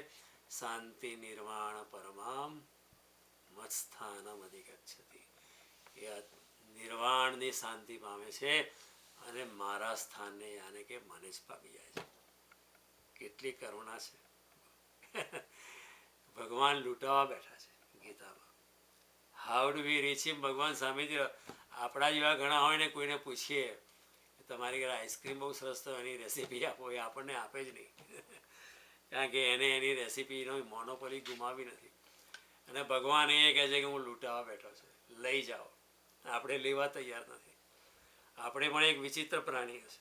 શાંતિ નિર્વાણ પરમામ મત્સ્થાનમ અધિગચ્છતિ. એ નિર્વાણની શાંતિ પામે છે અને મારા સ્થાનને યાને કે મને જ પામી જાય છે. કેટલી કરુણા છે. ભગવાન લૂંટાવા બેઠા છે ગીતામાં. હાઉ ડુ વી રીચ હિમ? ભગવાન સામેથી આપણા જેવા ઘણા હોય ને કોઈને પૂછીએ તમારી ઘરે આઈસ્ક્રીમ બહુ સરસ તો એની રેસીપી આપો, એ આપણને આપે જ નહીં. કારણ કે એને એની રેસીપીનો મોનોપોલી ગુમાવી નથી. અને ભગવાન એ કહે છે કે હું લૂંટાવા બેઠો છું, લઈ જાઓ. આપણે લેવા તૈયાર નથી. આપણે પણ એક વિચિત્ર પ્રાણી છે.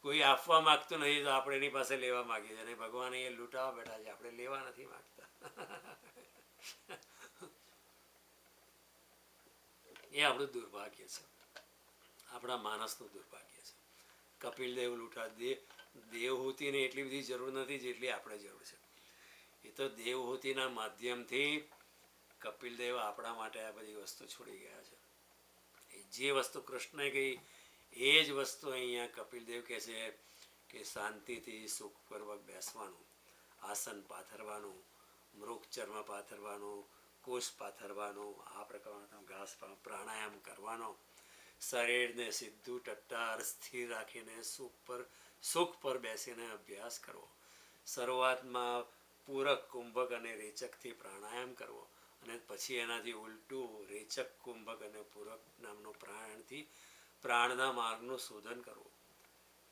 કોઈ આપવા માગતું નથી તો આપણે એની પાસે લેવા માગીએ છીએ. અને ભગવાન એ લૂંટાવા બેઠા છે, આપણે લેવા નથી માગતા. એ આપણું દુર્ભાગ્ય છે, આપણા માણસનું દુર્ભાગ્ય છે. કપિલ દેવ દેવહૂતિને એટલી બધી જરૂર નથી જેટલી આપણે જરૂર છે. એ તો દેવહૂતિના માધ્યમથી કપિલ દેવ આપણા માટે આ બધી વસ્તુ છોડી ગયા છે. જે વસ્તુ કૃષ્ણએ કહી એ જ વસ્તુ અહીંયા કપિલદેવ કહે છે કે શાંતિથી સુખપૂર્વક બેસવાનું, આસન પાથરવાનું, મૃગચર્મ પાથરવાનું, કોષ પાથરવાનું, આ પ્રકારનો ઘાસ પ્રાણાયામ કરવાનો, શરીરને સીધું ટટ્ટાર સ્થિર રાખીને સુખ પર બેસીને અભ્યાસ કરવો. શરૂઆતમાં પૂરક, કુંભક અને રેચકથી પ્રાણાયામ કરવો અને પછી એનાથી ઉલટું રેચક, કુંભક અને પૂરક નામનો પ્રાણના માર્ગનું શોધન કરવું.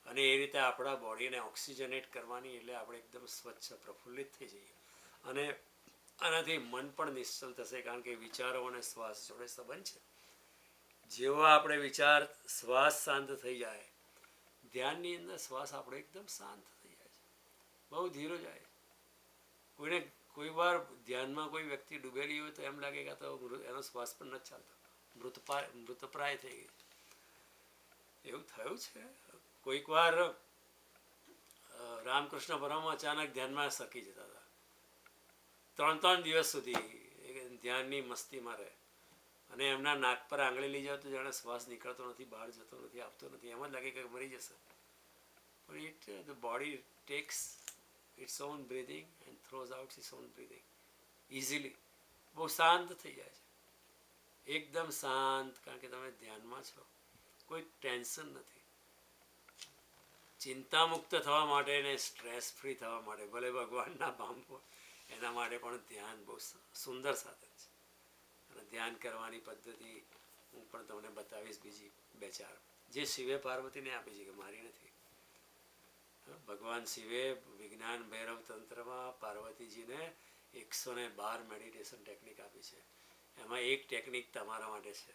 અને એ રીતે આપણા બોડીને ઓક્સિજનેટ કરવાની, એટલે આપણે એકદમ સ્વચ્છ પ્રફુલ્લિત થઈ જઈએ. અને આનાથી મન પણ નિશ્ચલ થશે, કારણ કે વિચારો અને શ્વાસ જોડે સંબંધ છે. જેવો આપણે વિચાર શ્વાસ શાંત થઈ જાય, ધ્યાનની અંદર શ્વાસ આપણો એકદમ શાંત થઈ જાય છે, બહુ ધીરો જાય. કોઈ વાર ધ્યાનમાં કોઈ વ્યક્તિ ડૂબેલી હોય તો એમ લાગે કે તો એનો શ્વાસ પણ નથી ચાલતો, મૃતપ્રાય થઈ ગઈ. એવું થયું છે. કોઈક વાર રામકૃષ્ણ પરમહંસ અચાનક ધ્યાનમાં સરકી જતા હતા. 3 દિવસ સુધી ધ્યાનની મસ્તીમાં રહે અને એમના નાક પર આંગળી લઈ જાવ તો જાણે શ્વાસ નીકળતો નથી, બહાર જતો નથી, આવતો નથી. એમ જ લાગે કે મરી જશે. પણ the body takes its own breathing and throws out its own breathing easily. બહુ શાંત થઈ જાય છે, એકદમ શાંત, કારણ કે તમે ધ્યાનમાં છો, કોઈ ટેન્શન નથી. ચિંતા મુક્ત થવા માટે ને સ્ટ્રેસ ફ્રી થવા માટે, ભલે ભગવાનના પામવો, એના માટે પણ ધ્યાન બહુ સુંદર સાધન છે. અને ધ્યાન કરવાની પદ્ધતિ હું પણ તમને બતાવીશ, બીજી 2-4 જે શિવે પાર્વતીને આપી છે, કે મારી નથી. ભગવાન શિવે વિજ્ઞાન ભૈરવ તંત્રમાં પાર્વતીજીને 112 મેડિટેશન ટેકનિક આપી છે. એમાં એક ટેકનિક તમારા માટે છે.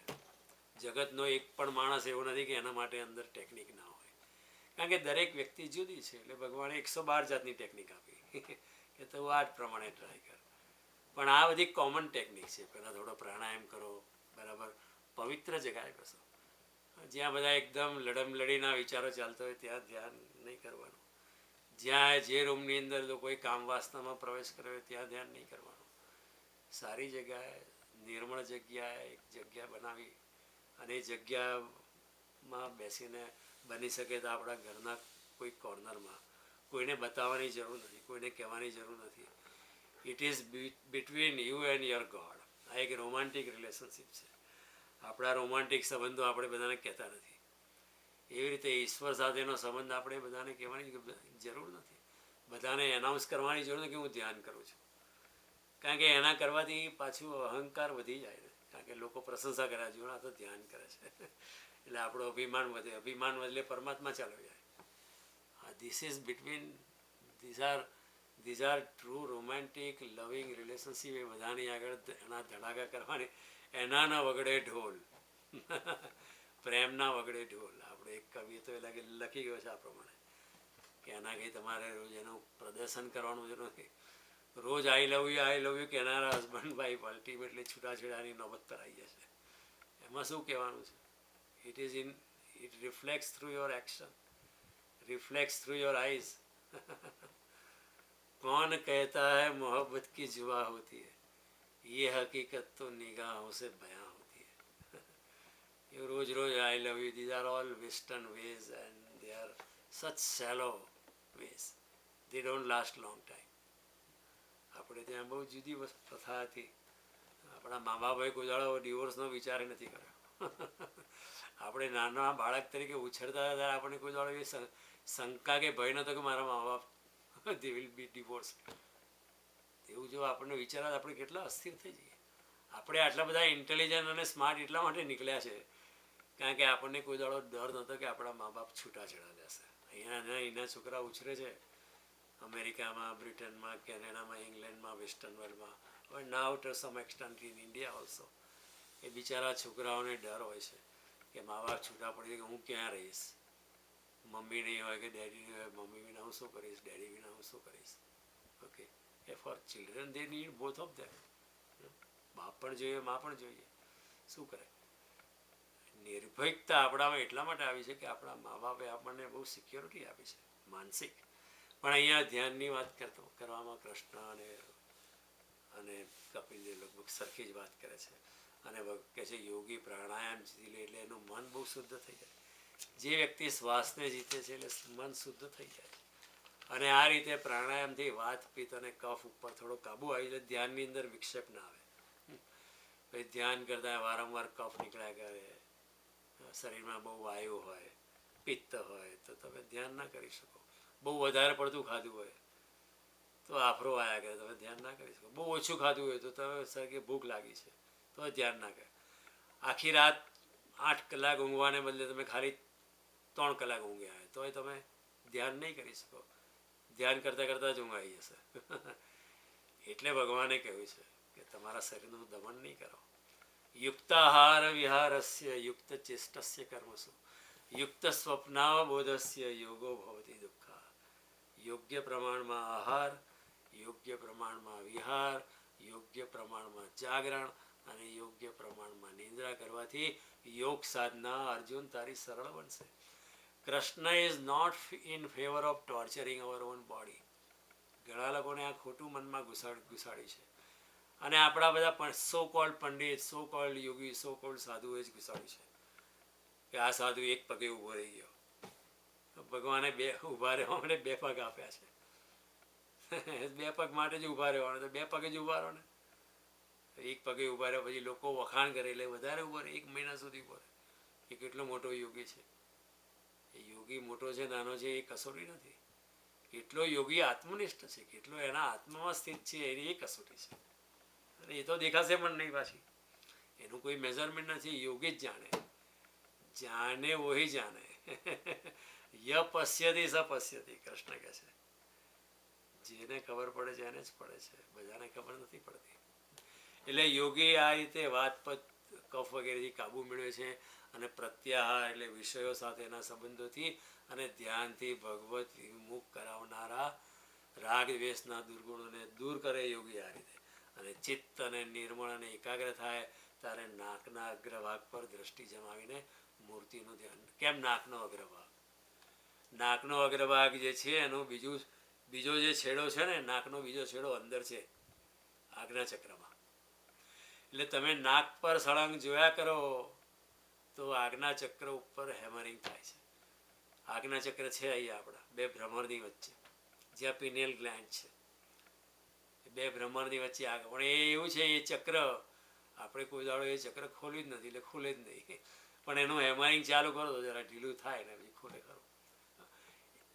જગતનો એક પણ માણસ એવો નથી કે એના માટે અંદર ટેકનિક ના હોય, કારણ કે દરેક વ્યક્તિ જુદી છે. એટલે ભગવાને 112 જાતની ટેકનિક આપી કે તું આ જ પ્રમાણે ટ્રાય કર. પણ આ બધી કોમન ટેકનિક છે. પહેલાં થોડો પ્રાણાયામ કરો, બરાબર પવિત્ર જગ્યાએ બેસો. જ્યાં બધા એકદમ લડમલડીના વિચારો ચાલતા હોય ત્યાં ધ્યાન નહીં કરવાનું. જ્યાં જે રૂમની અંદર લોકોએ કામ વાસનામાં પ્રવેશ કર્યો હોય ત્યાં ધ્યાન નહીં કરવાનું. સારી જગ્યાએ, નિર્મળ જગ્યાએ એક જગ્યા બનાવી અને એ જગ્યામાં બેસીને બની શકે તો આપણા ઘરના કોઈ કોર્નરમાં, કોઈને બતાવવાની જરૂર નથી, કોઈને કહેવાની જરૂર નથી. It is between you and your God. આ એક રોમાન્ટિક રિલેશનશીપ છે. આપણા રોમાન્ટિક સંબંધો આપણે બધાને કહેતા નથી. એવી રીતે ઈશ્વર સાથેનો સંબંધ આપણે બધાને કહેવાની જરૂર નથી, બધાને એનાઉન્સ કરવાની જરૂર નથી કે હું ધ્યાન કરું છું. કારણ કે એના કરવાથી પાછું અહંકાર વધી જાય ને, કારણ કે લોકો પ્રશંસા કર્યા જોડે આ તો ધ્યાન કરે છે એટલે આપણું અભિમાન વધે, અભિમાન વધે પરમાત્મા ચાલુ જાય. This is between these are true romantic લવિંગ રિલેશનશીપ. એ બધાની આગળ એના ધડાકા કરવાની, એના ન વગડે ઢોલ પ્રેમના વગડે ઢોલ. આપણે એક કવિ તો એ લખી ગયો છે આ પ્રમાણે કે એના કંઈ તમારે રોજ એનું પ્રદર્શન કરવાનું જરૂર નથી. રોજ આઈ લવ યુ કહેનારા હસબન્ડ વાઈફ અલ્ટિમેટલી છૂટાછેડાની નોબત પર આવી જશે. એમાં શું કહેવાનું છે? It reflects through your action, reflex through your eyes. कौन कहता है मोहब्बत की जुआ होती है, ये हकीकत तो निगाहों से बयां होती है. ये रोज रोज I love you, these are all western ways and they are such shallow ways, they don't last long time. આપણે ત્યાં બહુ જુદી પ્રથા હતી. આપણા મા બાપે કોઈ દાડો ડિવોર્સનો વિચાર નથી કર્યો. આપણે નાના બાળક તરીકે ઉછળતા હતા ત્યારે આપણને કોઈ દાડો એવી શંકા કે ભય નહોતો કે મારા મા બાપ દે વિલ બી ડિવોર્સ. એવું જો આપણને વિચાર આપણે કેટલા અસ્થિર થઈ જઈએ. આપણે આટલા બધા ઇન્ટેલિજન્ટ અને સ્માર્ટ એટલા માટે નીકળ્યા છે કારણ કે આપણને કોઈ દાડો ડર નહોતો કે આપણા મા બાપ છૂટાછેડા જશે. અહીંના છોકરા ઉછરે છે અમેરિકામાં, બ્રિટનમાં, કેનેડામાં, ઇંગ્લેન્ડમાં, વેસ્ટર્ન વર્લ્ડમાં, હવે now to some extent in India also. એ બિચારા છોકરાઓને ડર હોય છે કે મા બાપ છૂટા પડી કે હું ક્યાં રહીશ, મમ્મી નહીં હોય કે ડેડી નહીં હોય, મમ્મી વિના હું શું કરીશ, ડેડી વિના હું શું કરીશ. Okay, A four children they need both of them. બાપ પણ જોઈએ, મા પણ જોઈએ. શું કરે? નિર્ભયતા આપણામાં એટલા માટે આવી છે કે આપણા મા બાપે આપણને બહુ સિક્યોરિટી આપી છે માનસિક. પણ અહીંયા ધ્યાનની વાત કરવામાં કૃષ્ણ અને કપિલદેવ લગભગ સરખી જ વાત કરે છે. અને કહે છે યોગી પ્રાણાયામ જીતી લે એટલે એનું મન બહુ શુદ્ધ થઈ જાય. જે વ્યક્તિ શ્વાસને જીતે છે એટલે મન શુદ્ધ થઈ જાય છે. અને આ રીતે પ્રાણાયામથી વાત, પિત્ત અને કફ ઉપર થોડો કાબુ આવી જાય. ધ્યાનની અંદર વિક્ષેપ ના આવે. પછી ધ્યાન કરતા વારંવાર કફ નીકળ્યા કરે, શરીરમાં બહુ વાયુ હોય, પિત્ત હોય તો તમે ધ્યાન ના કરી શકો. બહુ વધારે પડતું ખાધું હોય તો આફરો આવ્યા કરે, તમે ધ્યાન ના કરી શકો. બહુ ઓછું ખાધું હોય તો તમે સરખી ભૂખ લાગી છે તો ધ્યાન ના કરે. આખી રાત 8 કલાક ઊંઘવાને બદલે તમે ખાલી 3 કલાક ઊંઘ્યા હોય તો તમે ધ્યાન નહીં કરી શકો. ધ્યાન કરતાં કરતાં જ ઊંઘ આવી જશે. એટલે ભગવાને કહ્યું છે કે તમારા શરીરનું દમન નહીં કરો. યુક્તાહાર વિહારસ્ય યુક્ત ચેષ્ટસ્ય કર્મસુ યુક્ત સ્વપ્નાવબોધસ્ય યોગો ભવતી દુઃખા. યોગ્ય પ્રમાણમાં આહાર, યોગ્ય પ્રમાણમાં વિહાર, યોગ્ય પ્રમાણમાં જાગરણ અને યોગ્ય પ્રમાણમાં નિંદ્રા કરવાથી યોગ સાધના અર્જુન તારી સરળ બનશે. Krishna is not in favour of torturing our own body. ઘણા લોકોને આ ખોટું મનમાં ઘુસાડી છે. અને આપણા બધા પણ સો કોલ્ડ પંડિત, સો કોલ્ડ યોગી, સો કોલ્ડ સાધુએ જ ઘુસાડ્યું છે કે આ સાધુ એક પગે ઊભો રહી ગયો. ભગવાને ઊભા રહેવા માટે 2 પગ આપ્યા છે. 2 પગ માટે જ ઊભા રહેવાનું, તો 2 પગે જ ઊભા રહો ને. એક પગે ઊભા રહે પછી લોકો વખાણ કરે એટલે વધારે ઊભો રહે, 1 મહિના સુધી ઊભો રહે. એ કેટલો મોટો યોગી છે. એ યોગી મોટો છે નાનો છે એ કસોટી નથી. કેટલો યોગી આત્મનિષ્ઠ છે, કેટલો એના આત્મામાં સ્થિત છે એની એ કસોટી છે. અને એ તો દેખાશે પણ નહીં પાછી, એનું કોઈ મેઝરમેન્ટ નથી. યોગી જ જાણે, જાણે વહી જાણે. ય પશ્યતિ સ પશ્યતિ, કૃષ્ણ કહે છે. જેને ખબર પડે છે એને જ પડે છે, બધાને ખબર નથી પડતી. એટલે યોગી આ રીતે વાતપત કફ વગેરેથી કાબુ મેળવે છે. અને પ્રત્યાહાર એટલે વિષયો સાથેના સંબંધોથી અને ધ્યાનથી ભગવત વિમુખ કરાવનારા રાગ દ્વેષના દુર્ગુણોને દૂર કરે યોગી આ રીતે. અને ચિત્ત અને નિર્મળ અને એકાગ્ર થાય ત્યારે નાકના અગ્રભાગ પર દ્રષ્ટિ જમાવીને મૂર્તિનું ધ્યાન. કેમ નાકનો અગ્રભાગ? નાકનો અગ્રભાગ જે છે એનો બીજો જે છેડો છે ને, નાકનો બીજો છેડો અંદર છે આજ્ઞાચક્રમાં. એટલે તમે નાક પર સળંગ જોયા કરો તો આજ્ઞા ચક્ર ઉપર હેમરિંગ થાય છે. આજ્ઞા ચક્ર છે અહીંયા આપણા બે ભ્રમરની વચ્ચે, જ્યાં પિનિયલ ગ્લેન્ડ છે. બે ભ્રમરની વચ્ચે આગળ પણ એ એવું છે, એ ચક્ર આપણે કોઈ દાડો એ ચક્ર ખોલ્યું જ નથી એટલે ખુલે જ નહીં. પણ એનું હેમરિંગ ચાલુ કરો તો જરા ઢીલું થાય ને પછી ખુલે ખરું.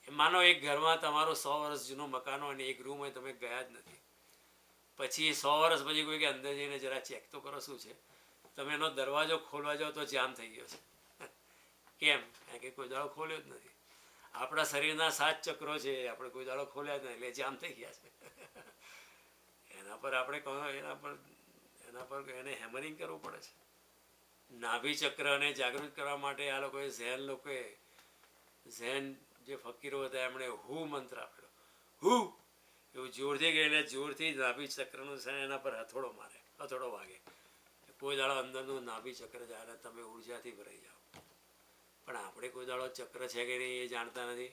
માનો એક ઘરમાં તમારું 100 વર્ષ જૂનું મકાન હોય અને એક રૂમ હોય, તમે ગયા જ નથી. પછી 100 વર્ષ પછી કોઈ કે અંદર જઈને જરા ચેક તો કરો શું છે. તમે એનો દરવાજો ખોલવા જાઓ તો જામ થઈ ગયો છે. કેમ? કારણ કે કોઈ દાડો ખોલ્યો જ નથી. આપણા શરીરના 7 ચક્રો છે, આપણે કોઈ દાડો ખોલ્યા જ નહીં એટલે જામ થઈ ગયા છે. એના પર આપણે એના પર એને હેમરિંગ કરવું પડે છે. નાભી ચક્રને જાગૃત કરવા માટે આ લોકોએ ઝેન જે ફકીરો હતા એમણે હુ મંત્ર આપેલો. હુ એવું જોરથી ગયેલે જોરથી નાભી ચક્રનું છે એના પર હથોડો વાગે. કોઈ દાડો અંદરનું નાભી ચક્ર જાય તમે ઉર્જાથી ભરાઈ જાઓ. પણ આપણે કોઈ દાડો ચક્ર છે કે નહીં એ જાણતા નથી.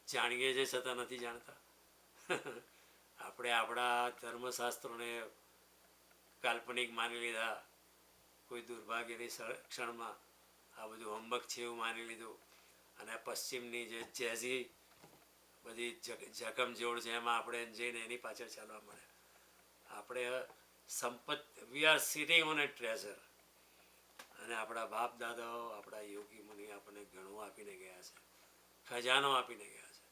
જાણીએ છીએ છતાં નથી જાણતા. આપણે આપણા ધર્મશાસ્ત્રોને કાલ્પનિક માની લીધા. કોઈ દુર્ભાગ્યની ક્ષણમાં આ બધું હંબક છે એવું માની લીધું. અને પશ્ચિમની જે જેઝી બધી જખમજોડ છે એમાં આપણે જઈને એની પાછળ ચાલવા મળે. આપણે we are sitting on A treasure. અને આપણા બાપ દાદાઓ, આપણા યોગી મુનિ આપણને ઘણું આપીને ગયા છે, ખજાનો આપીને ગયા છે.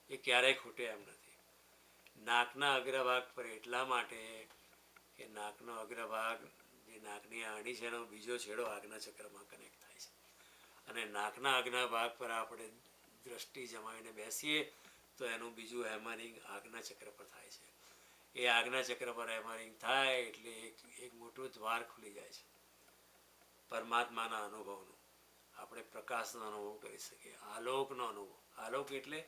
એ ક્યારેય ખૂટે એમ નથી. નાકના અગ્રભાગ પર એટલા માટે કે નાકનો અગ્રભાગ જે નાકની આણી છે એનો બીજો છેડો આજ્ઞા ચક્રમાં કનેક્ટ થાય છે. અને નાકના આજ્ઞા ભાગ પર આપણે દ્રષ્ટિ જમાવીને બેસીએ તો એનું બીજું હેમરિંગ આજ્ઞા ચક્ર પર થાય છે. એ આજ્ઞા ચક્ર પર હેમરિંગ થાય એટલે એક મોટું દ્વાર ખુલી જાય છે પરમાત્માના અનુભવનું. આપણે પ્રકાશનો અનુભવ કરી શકીએ, આલોકનો અનુભવ. આલોક એટલે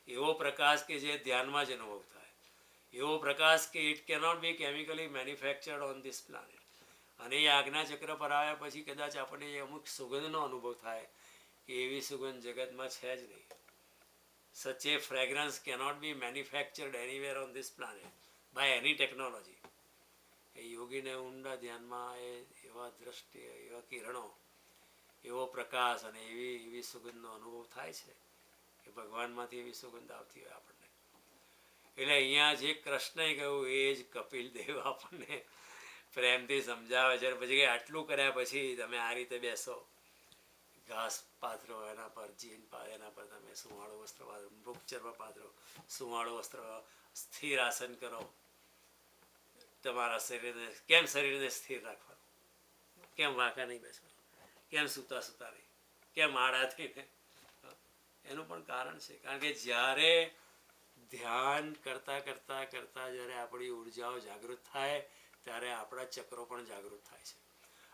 એવો પ્રકાશ કે જે ધ્યાનમાં જ અનુભવ થાય. એવો પ્રકાશ કે it cannot be chemically manufactured on this planet. અને એ આજ્ઞા ચક્ર પર આવ્યા પછી કદાચ આપણને અમુક સુગંધનો અનુભવ થાય કે એવી સુગંધ જગતમાં છે જ નહીં. Such a fragrance cannot be manufactured anywhere on this planet by any technology. એ યોગીને ઊંડા ધ્યાનમાં એવા દ્રષ્ટિ, એવા કિરણો, એવો પ્રકાશ અને એવી સુગંધનો અનુભવ થાય છે કે ભગવાનમાંથી એવી સુગંધ આવતી હોય આપણને. એટલે અહીંયા જે કૃષ્ણએ કહ્યું એ જ કપિલ દેવ આપણને પ્રેમથી સમજાવે છે. પછી આટલું કર્યા પછી તમે આ રીતે બેસો, ઘાસ પાથરો, એના પર જીન એના પર તમે સુવાળું વસ્ત્ર પાથરો, મૃગચર્મ પાથરો, સુવાળું વસ્ત્ર, સ્થિર આસન કરો. તમારા શરીરને સ્થિર રાખવાનું. કેમ વાંકા નહીં બેસવાનું? કેમ સૂતા નહીં? કેમ આડા થઈને? એનું પણ કારણ છે. કારણ કે જ્યારે ધ્યાન કરતાં કરતાં કરતાં જ્યારે આપણી ઉર્જાઓ જાગૃત થાય ત્યારે આપણા ચક્રો પણ જાગૃત થાય છે.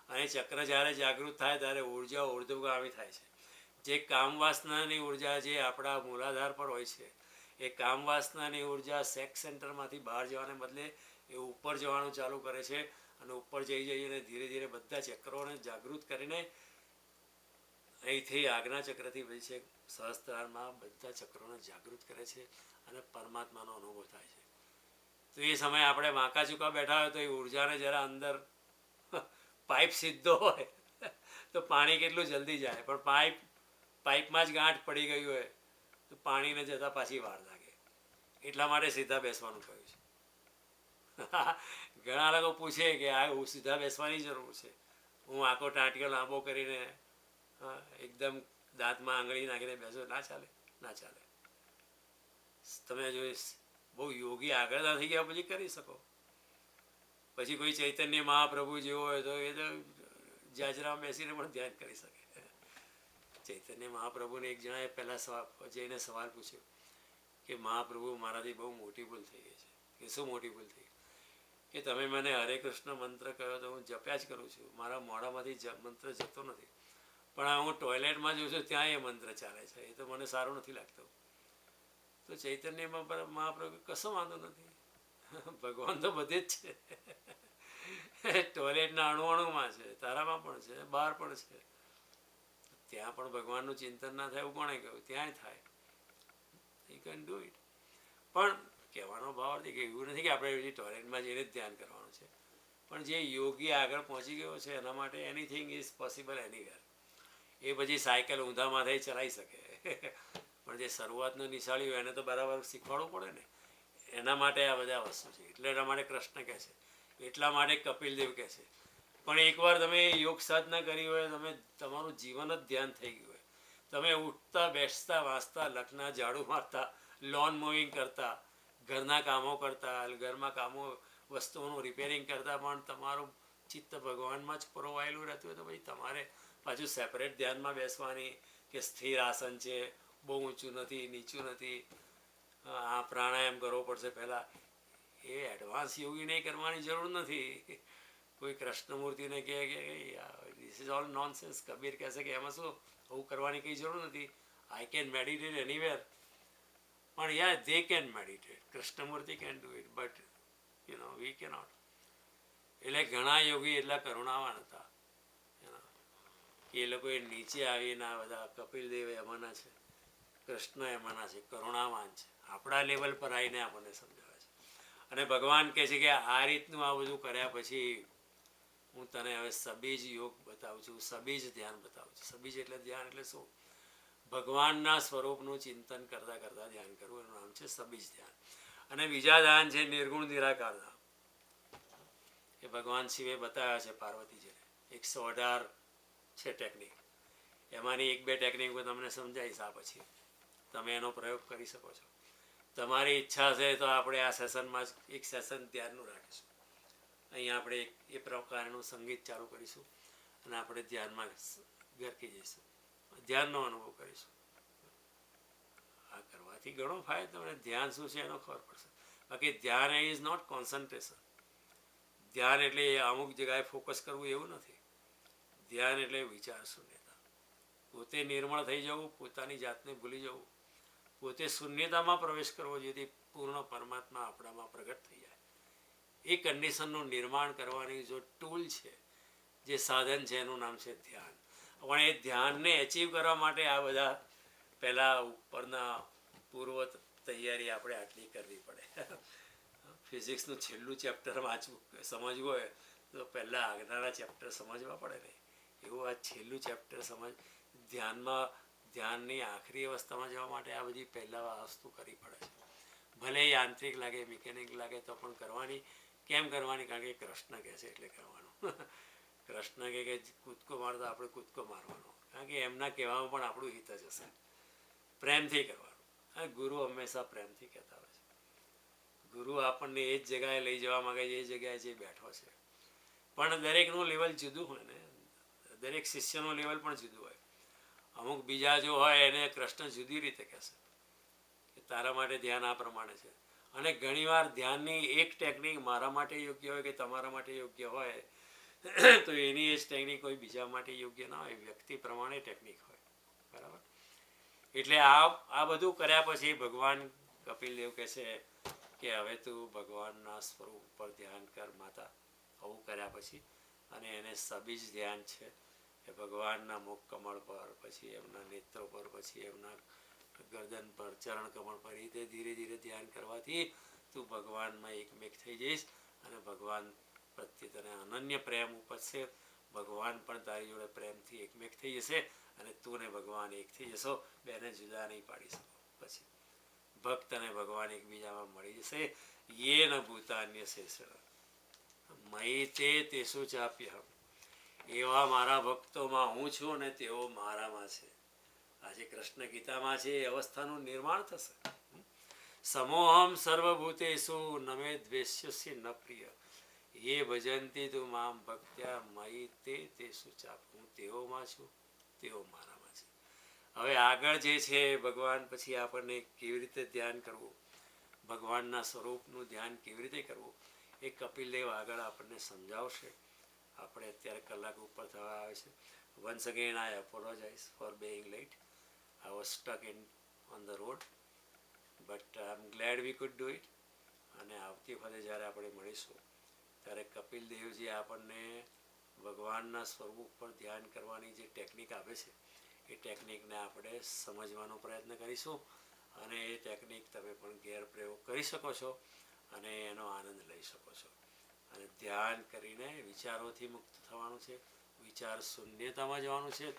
અને ચક્ર જ્યારે જાગૃત થાય ત્યારે ઉર્જાઓ ઉર્ધ્વગામી થાય છે. જે કામવાસનાની ઉર્જા જે આપણા મૂલાધાર પર હોય છે, એ કામવાસનાની ઉર્જા સેક્સ સેન્ટરમાંથી બહાર જવાને બદલે એ ઉપર જવાનું ચાલુ કરે છે. અને ઉપર જઈને ધીરે ધીરે બધા ચક્રોને જાગૃત કરીને અહીંથી આજ્ઞા ચક્રથી પછી છે સહસ્ત્રારમાં બધા ચક્રોને જાગૃત કરે છે અને પરમાત્માનો અનુભવ થાય છે. તો એ સમયે આપણે વાંકા ચૂકા બેઠા હોય તો એ ઉર્જાને જરા અંદર પાઇપ સીધો હોય તો પાણી કેટલું જલ્દી જાય. પણ પાઇપમાં જ ગાંઠ પડી ગઈ હોય તો પાણીને જતાં પાછી વાર લાગે. એટલા માટે સીધા બેસવાનું કહ્યું છે. ઘણા લોકો પૂછે કે આ સીધા બેસવાની જરૂર છે. હું આખો ટાંટિયો લાંબો કરીને એકદમ દાંતમાં આંગળી નાખીને બેસો, ના ચાલે. તમે જો બહુ યોગી આગળ ના થઈ ગયા પછી કરી શકો. પછી કોઈ ચૈતન્ય મહાપ્રભુ જેવો હોય તો એ તો જાજરામાં બેસીને પણ ધ્યાન કરી શકે. ચૈતન્ય મહાપ્રભુને એક જણાએ પહેલાં જઈને સવાલ પૂછ્યો કે મહાપ્રભુ, મારાથી બહુ મોટી ભૂલ થઈ ગઈ છે. કે શું મોટી ભૂલ થઈ? કે તમે મને હરે કૃષ્ણ મંત્ર કહ્યો તો હું જપ્યા જ કરું છું, મારા મોઢામાંથી મંત્ર જતો નથી. પણ હું ટોયલેટમાં જોઉં છું ત્યાં એ મંત્ર ચાલે છે. એ તો મને સારું નથી લાગતું. તો ચૈતન્ય મહાપ્રભુ કશો વાંધો નથી, ભગવાન તો બધે જ છે. ટોયલેટના અણુમાં છે, તારામાં પણ છે, બહાર પણ છે. ત્યાં પણ ભગવાનનું ચિંતન ના થાય એવું કોણે કહ્યું? ત્યાંય થાય. You can do it. પણ કહેવાનો ભાવ કે એવું નથી કે આપણે ટોયલેટમાં જઈને જ ધ્યાન કરવાનું છે. પણ પણ જે યોગી આગળ પહોંચી ગયો છે એના માટે એનીથિંગ ઇઝ પોસિબલ એનીવેર. એ પછી સાયકલ ઊંધા માથે ચલાવી શકે પણ જે શરૂઆતનો નિશાળી હોય એને તો બરાબર શીખવાડવું પડે ને. એના માટે આ બધા વસ્તુ છે. એટલે એના માટે કૃષ્ણ કહે છે, એટલા માટે કપિલદેવ કહે છે. પણ એકવાર તમે યોગ સાધના કરી હોય, તમે તમારું જીવન જ ધ્યાન થઈ ગયું હોય, તમે ઉઠતા બેસતા વાંચતા લખના ઝાડુ મારતા લોન મૂવિંગ કરતા ઘરના કામો કરતા ઘરમાં કામો વસ્તુઓનું રિપેરિંગ કરતા પણ તમારું ચિત્ત ભગવાનમાં જ પરોવાયેલું રહેતું હોય તો પછી તમારે પાછું સેપરેટ ધ્યાનમાં બેસવાની કે સ્થિર આસન છે, બહુ ઊંચું નથી નીચું નથી, આ પ્રાણાયામ કરવો પડશે પહેલાં, એ એડવાન્સ યોગી નહીં કરવાની જરૂર નથી. કોઈ કૃષ્ણમૂર્તિને કહે કે this is all nonsense. Kabir કહેશે કે એમાં શું આવું કરવાની કંઈ જરૂર નથી, આઈ કેન મેડિટેટ એનીવેર. પણ yeah they can meditate, Krishnamurti can do it, but we cannot. એટલે ઘણા યોગી એટલા કરુણાવાન હતા કે એ લોકોએ નીચે આવીને આ બધા કપિલદેવ એમાંના છે, કૃષ્ણ એમાંના છે, કરુણાવાન છે, આપણા લેવલ પર આવીને આપણને સમજાવે છે. અને ભગવાન કહે છે કે આ રીતનું આ બધું કર્યા પછી હું તને હવે સબીજ યોગ બતાવું છું, સબીજ ધ્યાન બતાવું છું. સબીજ એટલે ધ્યાન એટલે શું? ભગવાનના સ્વરૂપનું ચિંતન કરતાં કરતાં ધ્યાન કરવું, એનું નામ છે સબીજ ધ્યાન. અને બીજા ધ્યાન છે નિર્ગુણ નિરાકાર ધામ, એ ભગવાન શિવે બતાવ્યા છે પાર્વતીજીને. 118 છે ટેકનિક, એમાંની 1-2 ટેકનિક હું તમને સમજાવીશ. આ પછી તમે એનો પ્રયોગ કરી શકો છો. તમારી ઈચ્છા છે તો આપણે આ સેશનમાં જ એક સેશન ધ્યાનનું રાખીશું. અહીંયા આપણે એ પ્રકારનું સંગીત ચાલુ કરીશું અને આપણે ધ્યાનમાં ગરકી જઈશું, ધ્યાનનો અનુભવ કરીશું. આ કરવાથી ઘણો ફાયદો. તમને ધ્યાન શું છે એનો ખબર પડશે. બાકી ધ્યાન ઇઝ નોટ કોન્સન્ટ્રેશન. ધ્યાન એટલે અમુક જગ્યાએ ફોકસ કરવું એવું નથી. ધ્યાન એટલે વિચાર શૂન્યતા, પોતે નિર્મળ થઈ જવું, પોતાની જાતને ભૂલી જવું, પોતે શૂન્યતામાં પ્રવેશ કરવો જેથી પૂર્ણ પરમાત્મા આપણામાં પ્રગટ થઈ જાય. એ કન્ડિશનનું નિર્માણ કરવાની જો ટૂલ છે, જે સાધન છે, એનું નામ છે ધ્યાન. પણ એ ધ્યાનને એચીવ કરવા માટે આ બધા પહેલાં ઉપરના પૂર્વ તૈયારી આપણે આટલી કરવી પડે. ફિઝિક્સનું છેલ્લું ચેપ્ટર વાંચવું સમજવું હોય તો પહેલાં આગળના ચેપ્ટર સમજવા પડે ને. એવું આ છેલ્લું ચેપ્ટર ધ્યાનની આખરી અવસ્થામાં જવા માટે આ બધી પહેલાં વસ્તુ કરવી પડે છે. ભલે યાંત્રિક લાગે, મિકેનિક લાગે તો પણ કરવાની. કેમ કરવાની? કારણ કે કૃષ્ણ કહે છે એટલે કરવાનું. કૃષ્ણ કહે કે કૂદકો મારતો આપણે કૂદકો મારવાનો, કારણ કે એમના કહેવામાં પણ આપણું હિત જ હશે. પ્રેમથી કરવાનું. હા, ગુરુ હંમેશા પ્રેમથી કહેતા હોય છે. ગુરુ આપણને એ જ જગ્યાએ લઈ જવા માગે છે, એ જગ્યાએ જે બેઠો છે. પણ દરેકનું લેવલ જુદું હોય ને, દરેક શિષ્યનું લેવલ પણ જુદું હોય. અમુક બીજા જો હોય એને કૃષ્ણ જુદી રીતે કહેશે કે તારા માટે ધ્યાન આ પ્રમાણે છે. અને ઘણીવાર ધ્યાનની એક ટેકનિક મારા માટે યોગ્ય હોય કે તમારા માટે યોગ્ય હોય તો એની એ જ ટેકનિક કોઈ બીજા માટે યોગ્ય ના હોય, વ્યક્તિ પ્રમાણે ટેકનિક હોય. બરાબર? એટલે આ બધું કર્યા પછી ભગવાન કપિલદેવ કહે છે કે હવે તું ભગવાનના સ્વરૂપ પર ધ્યાન કર માતા. આવું કર્યા પછી અને એને સબીજ ધ્યાન છે એ ભગવાનના મુખ કમળ પર, પછી એમના નેત્રો પર, પછી એમના ગરદન પર, ચરણ કમળ પર, રીતે ધીરે ધીરે ધ્યાન કરવાથી તું ભગવાનમાં એકમેક થઈ જઈશ અને ભગવાન પ્રત્યે તને અનન્ય પ્રેમ ઉપજશે. ભગવાન પણ તારી જોડે પ્રેમથી એકમેક થઈ જશે અને તું ને ભગવાન એક થઈ જશો. બેને જુદા નહીં પાડી શકો. પછી ભક્ત અને ભગવાન એકબીજામાં મળી જશે. યે ન ભૂતાન્ય શેષણ મયી તે તેસુ ચાપ્યહમ. એવા મારા ભક્તોમાં હું છું અને તેઓ મારામાં છે. આજે કૃષ્ણ ગીતામાં છે એ અવસ્થાનું નિર્માણ થશે. સમોહમ સર્વભૂતેષુ નમે દ્વેષ્યસ્ય ન પ્રિય એ ભજંતી તું મામ ભક્ત્યા મયી તે તેસુ ચાપ. હું તેઓમાં છું, તેઓ મારામાં છે. હવે આગળ જે છે ભગવાન પછી આપણને કેવી રીતે ધ્યાન કરવું, ભગવાનના સ્વરૂપનું ધ્યાન કેવી રીતે કરવું, એ કપિલદેવ આગળ આપણને સમજાવશે. આપણે અત્યારે કલાક ઉપર થવા આવે છે. Once again I apologize for being late. I was stuck on the road, but I'm glad we could do it. અને આવતી વખતે જ્યારે આપણે મળીશું ત્યારે કપિલદેવજી આપણને ભગવાનના સ્વરૂપ પર ધ્યાન કરવાની જે ટેકનિક આપે છે એ ટેકનિકને આપણે સમજવાનો પ્રયત્ન કરીશું. અને એ ટેકનિક તમે પણ ઘેર પ્રયોગ કરી શકો છો અને એનો આનંદ લઈ શકો છો. અને ધ્યાન કરીને વિચારોથી મુક્ત થવાનું છે, વિચાર શૂન્યતામાં જવાનું છે,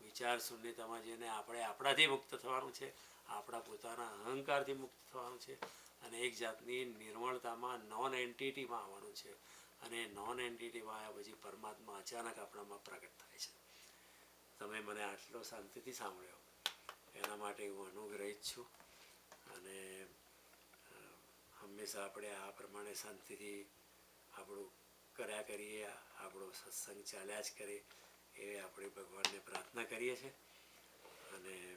વિચાર શૂન્યતામાં જઈને આપણે આપણાથી મુક્ત થવાનું છે, આપણા પોતાના અહંકારથી મુક્ત થવાનું છે, અને એક જાતની નિર્મળતામાં નોન એન્ટિટીમાં આવવાનું છે. અને નોન એન્ટિટીમાં આવ્યા પછી પરમાત્મા અચાનક આપણામાં પ્રગટ થાય છે. તમે મને આટલો શાંતિથી સાંભળ્યો એના માટે હું અનુગ્રહિત છું. અને હંમેશા આપણે આ પ્રમાણે શાંતિથી આપણું કર્યા કરીએ, આપણો સત્સંગ ચાલ્યા જ કરે એવી આપણે ભગવાનને પ્રાર્થના કરીએ છીએ. અને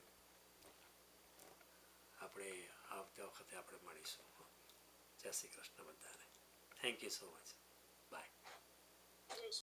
આપણે આવતા વખતે આપણે મળીશું. જય શ્રી કૃષ્ણ બધાને. Thank you so much. By.